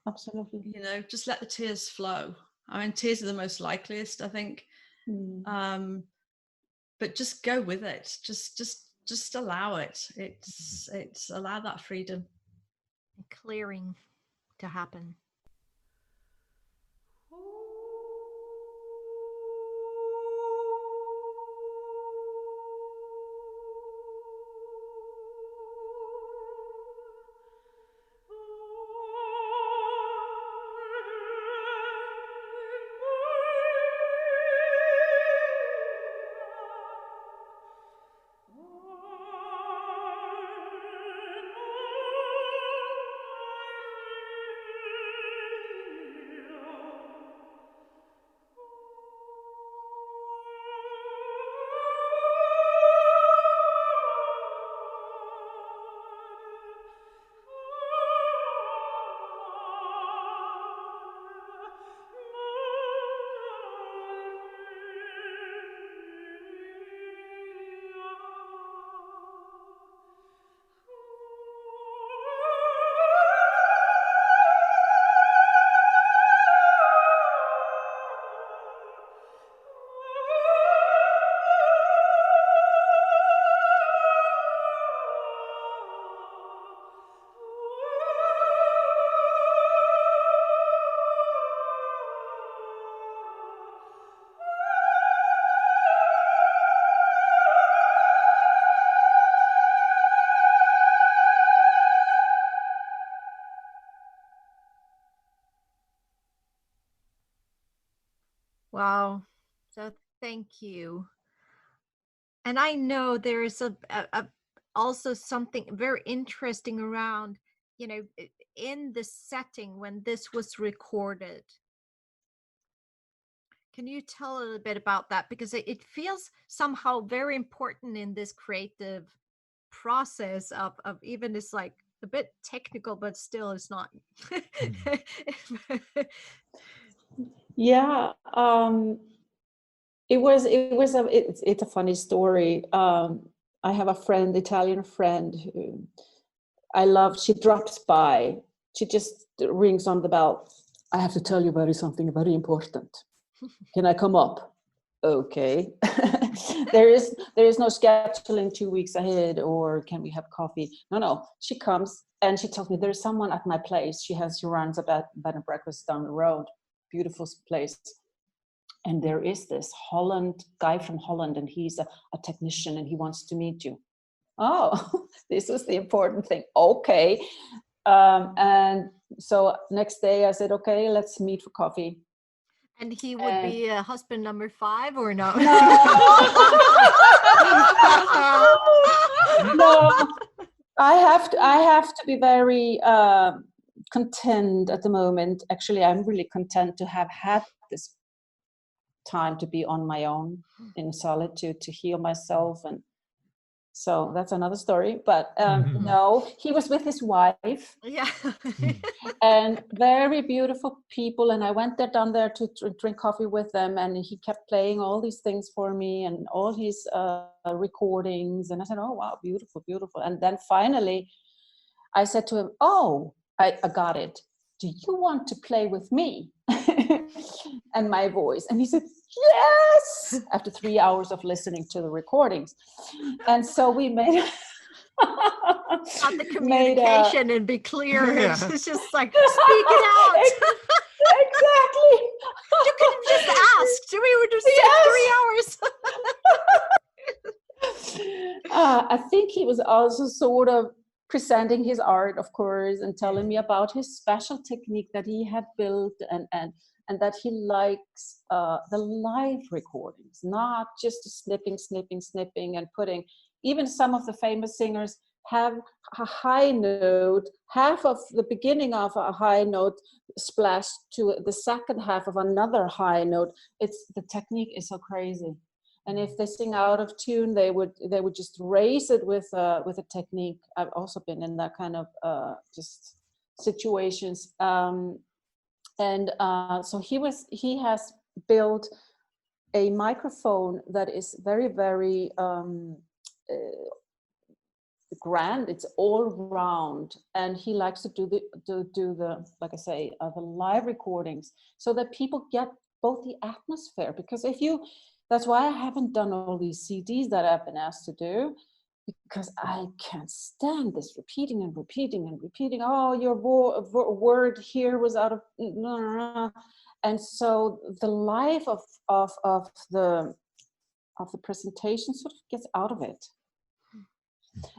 Absolutely. Just let the tears flow. I mean, tears are the most likeliest, I think. But just go with it. Just allow it. It's allow that freedom. Clearing to happen. Wow. So thank you. And I know there is also something very interesting around, in the setting when this was recorded. Can you tell a little bit about that? Because it feels somehow very important in this creative process of even it's like a bit technical, but still it's not. Yeah, it's a funny story. I have a friend, Italian friend, who I love. She drops by. She just rings on the bell. I have to tell you something very important. Can I come up? Okay. there is no scheduling 2 weeks ahead, or can we have coffee? No. She comes and she tells me there's someone at my place. She runs a bed and breakfast down the road. Beautiful place. And there is this guy from Holland, and he's a technician, and he wants to meet you. Oh, this was the important thing. Okay. And so next day I said, okay, let's meet for coffee. And he would be husband number 5 or no? No. No. I have to be very content at the moment. Actually, I'm really content to have had this time to be on my own in solitude, to heal myself. And so that's another story. But no, he was with his wife. Yeah. And very beautiful people. And I went down there to drink coffee with them. And he kept playing all these things for me and all his recordings. And I said, oh, wow, beautiful, beautiful. And then finally I said to him, oh, I got it. Do you want to play with me? And my voice. And he said, yes, after 3 hours of listening to the recordings. And so we made Not the communication and be clear. Yeah. It's just like, speak it out. Exactly. You could have just asked. We would just sit 3 hours. I think he was also sort of presenting his art, of course, and telling me about his special technique that he had built, and that he likes the live recordings, not just snipping and putting. Even some of the famous singers have a high note, half of the beginning of a high note splashed to the second half of another high note. The technique is so crazy. And if they sing out of tune, they would just raise it with a technique. I've also been in that kind of just situations. So he has built a microphone that is very, very grand. It's all round, and he likes to do the like I say, the live recordings, so that people get both the atmosphere. Because that's why I haven't done all these CDs that I've been asked to do, because I can't stand this repeating. Oh, your word here was out of. And so the life of the presentation sort of gets out of it.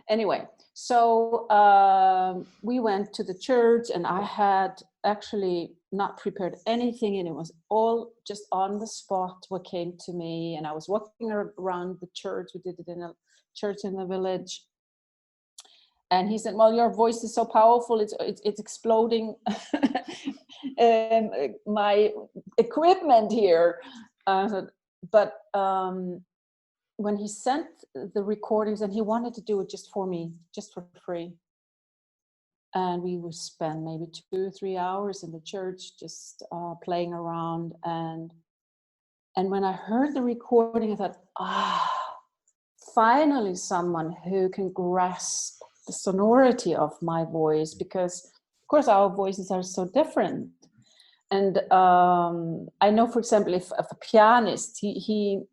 Anyway, so we went to the church, and I had actually not prepared anything, and it was all just on the spot what came to me. And I was walking around the church. We did it in a church in the village, and he said, well, your voice is so powerful, it's exploding my equipment here. But when he sent the recordings, and he wanted to do it just for me, just for free, and we would spend maybe 2 or 3 hours in the church just playing around. And when I heard the recording, I thought, finally someone who can grasp the sonority of my voice, because of course our voices are so different. And I know, for example, if a pianist, he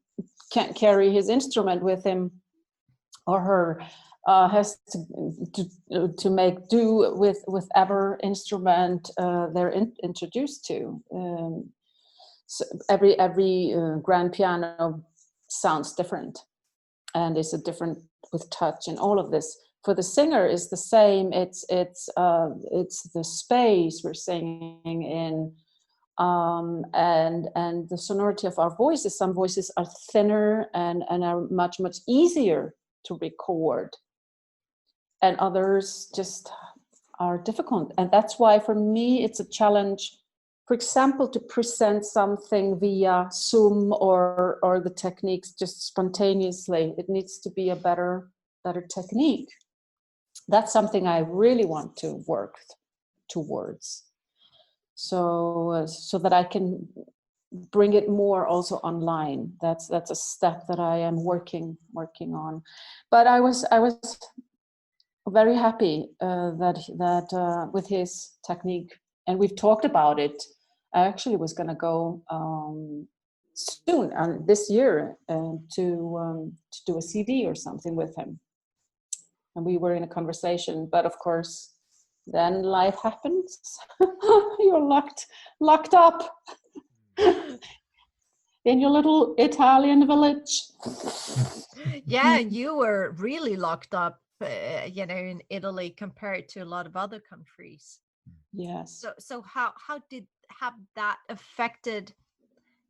can't carry his instrument with him, or her has to make do with whatever instrument they're introduced to. So every grand piano sounds different, and is a different with touch and all of this. For the singer is the same. It's the space we're singing in, and the sonority of our voices. Some voices are thinner and are much easier to record, and others just are difficult. And that's why for me it's a challenge. for example, to present something via Zoom or the techniques just spontaneously. It needs to be a better technique. That's something I really want to work towards. So that I can bring it more also online. That's a step that I am working on. But I was very happy that with his technique, and we've talked about it. I actually was going to go soon this year to do a CD or something with him, and we were in a conversation. But of course, then life happens. You're locked up in your little Italian village. Yeah, you were really locked up, in Italy compared to a lot of other countries. Yes. So how have that affected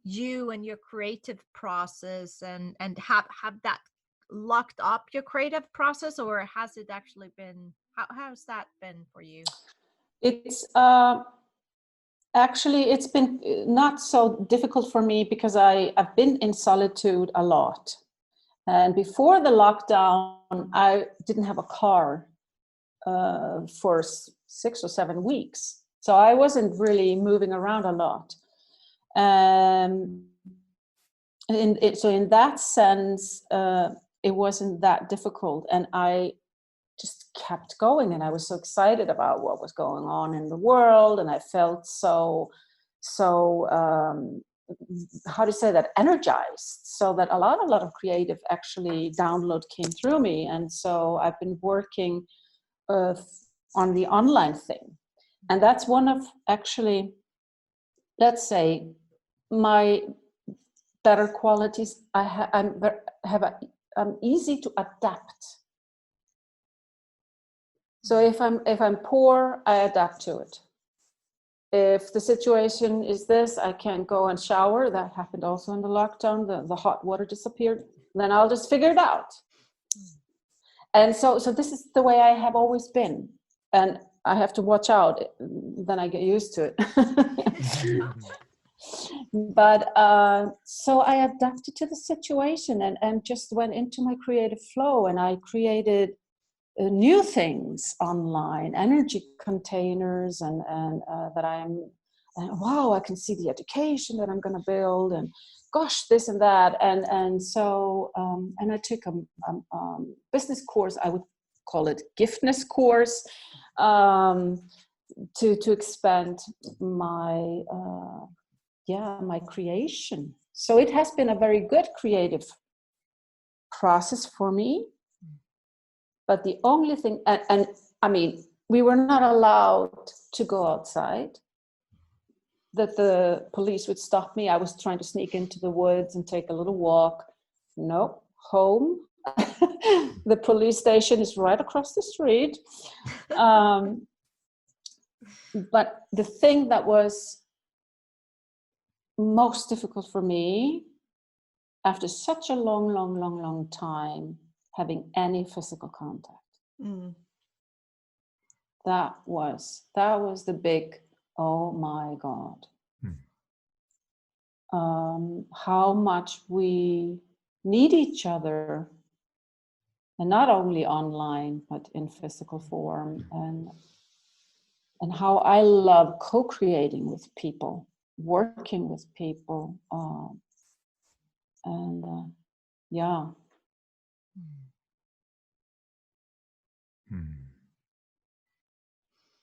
you and your creative process, and have that locked up your creative process, or has it actually been, how's that been for you? It's actually, it's been not so difficult for me because I've been in solitude a lot. And before the lockdown, I didn't have a car for 6 or 7 weeks. So I wasn't really moving around a lot. So in that sense, it wasn't that difficult. And I just kept going, and I was so excited about what was going on in the world, and I felt so how to say that, energized, so that a lot of creative actually download came through me. And so I've been working on the online thing, and that's one of, actually, let's say, my better qualities. I'm easy to adapt. So if I'm poor, I adapt to it. If the situation is this, I can't go and shower. That happened also in the lockdown. The hot water disappeared. Then I'll just figure it out. And so this is the way I have always been. And I have to watch out. Then I get used to it. But so I adapted to the situation and just went into my creative flow, and I created new things online, energy containers, and that wow, I can see the education that I'm going to build, and gosh, this and that, and so and I took a business course. I would call it giftness course, to expand my my creation. So it has been a very good creative process for me. But the only thing, and I mean, we were not allowed to go outside, that the police would stop me. I was trying to sneak into the woods and take a little walk. No, home. The police station is right across the street. But the thing that was most difficult for me, after such a long time, having any physical contact. That was the big, oh my God. How much we need each other, and not only online, but in physical form, and how I love co-creating with people, working with people, yeah.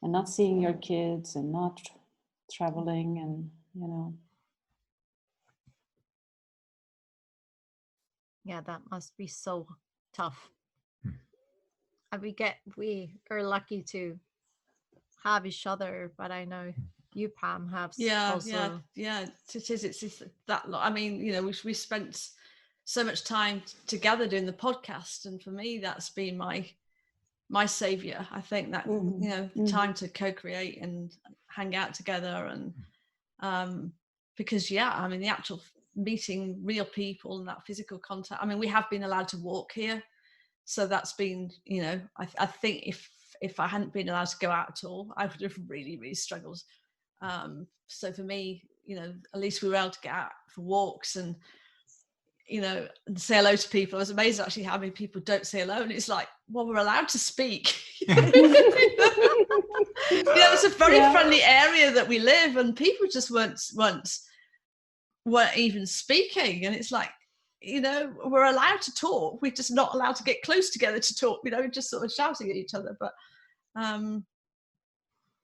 And not seeing your kids, and not traveling, and Yeah, that must be so tough. And we are lucky to have each other, but I know you, Pam, have also. It is. It's that. I mean, we spent so much time together doing the podcast, and for me, that's been my savior. I think that time to co-create and hang out together, and because I mean, the actual meeting real people and that physical contact. I mean, we have been allowed to walk here, so that's been, I think if I hadn't been allowed to go out at all, I would have really struggled. So for me, at least we were able to get out for walks and and say hello to people. I was amazed actually how many people don't say hello, and it's like, well, we're allowed to speak. It's a very friendly area that we live, and people just weren't even speaking, and it's like, we're allowed to talk, we're just not allowed to get close together to talk, just sort of shouting at each other. But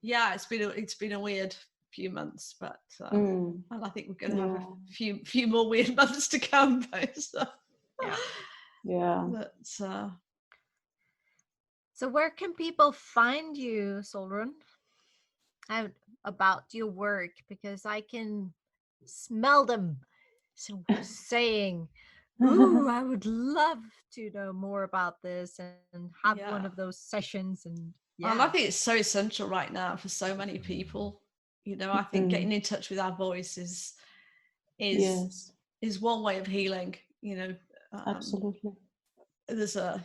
it's been a weird few months, but and I think we're going to have a few more weird months to come. So. But, so where can people find you, Solrun, about your work? Because I can smell them saying, ooh, I would love to know more about this and have one of those sessions. And I think it's so essential right now for so many people. I think getting in touch with our voice is one way of healing. Absolutely. There's a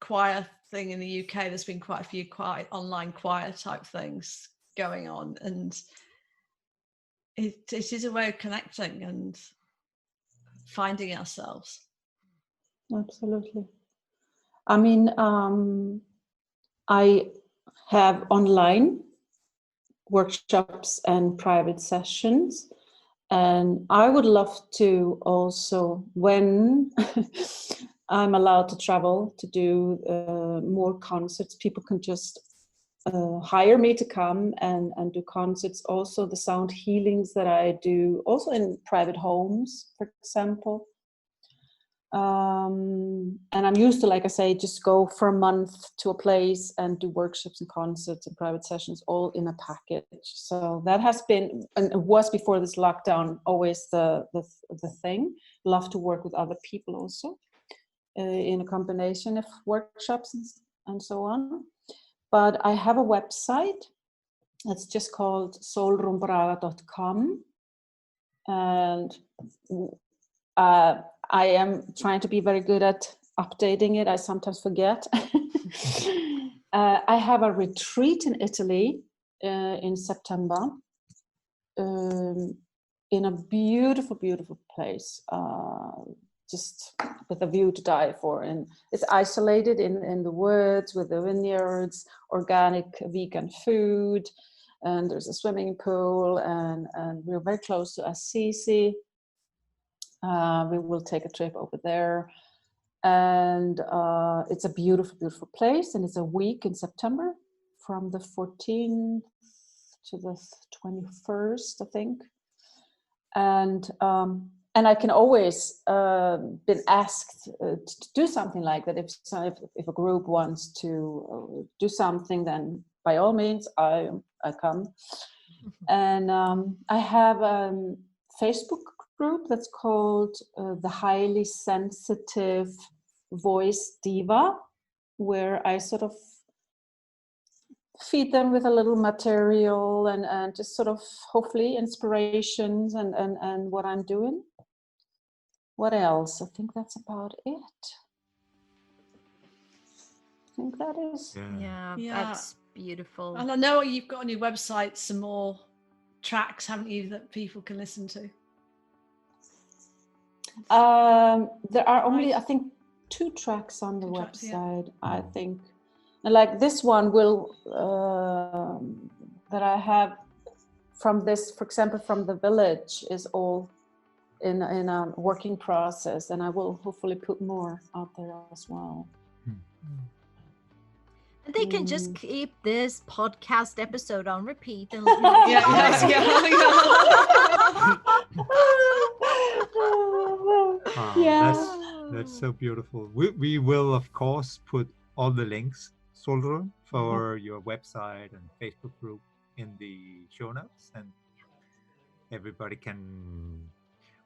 choir thing in the UK. There's been quite a few online choir type things going on, and it is a way of connecting and finding ourselves. Absolutely. I mean, I have online workshops and private sessions, and I would love to also, when I'm allowed to travel to do more concerts, people can just hire me to come and do concerts. Also the sound healings that I do also in private homes, for example. And I'm used to, like I say, just go for a month to a place and do workshops and concerts and private sessions all in a package. So that has been, and it was before this lockdown, always the thing. Love to work with other people also in a combination of workshops and so on. But I have a website that's just called solrunbraga.com, and I am trying to be very good at updating it. I sometimes forget. I have a retreat in Italy in September, in a beautiful, beautiful place, just with a view to die for. And it's isolated in the woods with the vineyards, organic vegan food, and there's a swimming pool, and we're very close to Assisi. We will take a trip over there, and it's a beautiful, beautiful place, and it's a week in September from the 14th to the 21st, I think. And I can always been asked to do something like that. If a group wants to do something, then by all means I come. And I have a Facebook group that's called the Highly Sensitive Voice Diva, where I sort of feed them with a little material and just sort of hopefully inspirations and what I'm doing. What else? I think that's about it. I think that is. Yeah, that's beautiful. And I know you've got on your website some more tracks, haven't you, that people can listen to? There are only, I think, 2 tracks on the website. I think, like this one will that I have from this, for example, from the village, is all in a working process, and I will hopefully put more out there as well. And they can just keep this podcast episode on repeat and That's so beautiful. We will of course put all the links, Solrun, for your website and Facebook group in the show notes, and everybody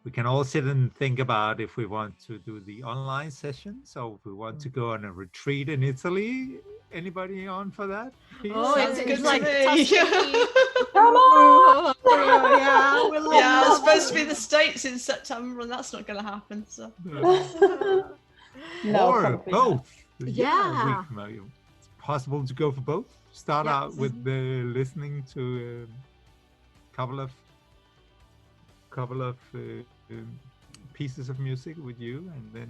we can all sit and think about if we want to do the online session. So if we want to go on a retreat in Italy, anybody on for that? It's good like Come on! Yeah, it's supposed to be the States in September, and that's not going to happen. So. No, or both. Not. Yeah. It's possible to go for both. start Yep. out with the listening to a couple of pieces of music with you, and then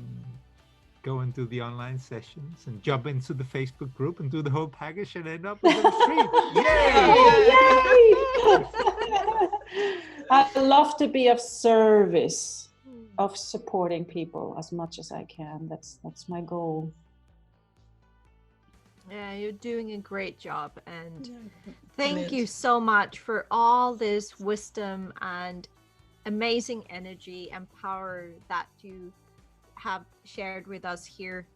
go and do the online sessions and jump into the Facebook group and do the whole package and end up with a retreat. I love to be of service, of supporting people as much as I can. That's my goal. Yeah, you're doing a great job, and Yeah, thank you brilliant. so much for all this wisdom and amazing energy and power that you have shared with us here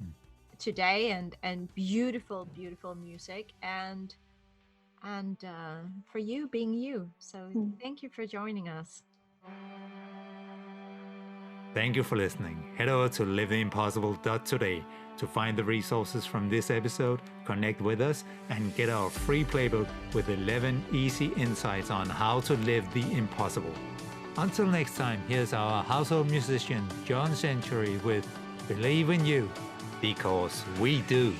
today, and beautiful music, and for you being you. So thank you for joining us. Thank you for listening. Head over to livetheimpossible.today to find the resources from this episode, connect with us, and get our free playbook with 11 easy insights on how to live the impossible. Until next time, here's our household musician, John Century, with Believe in You, because we do.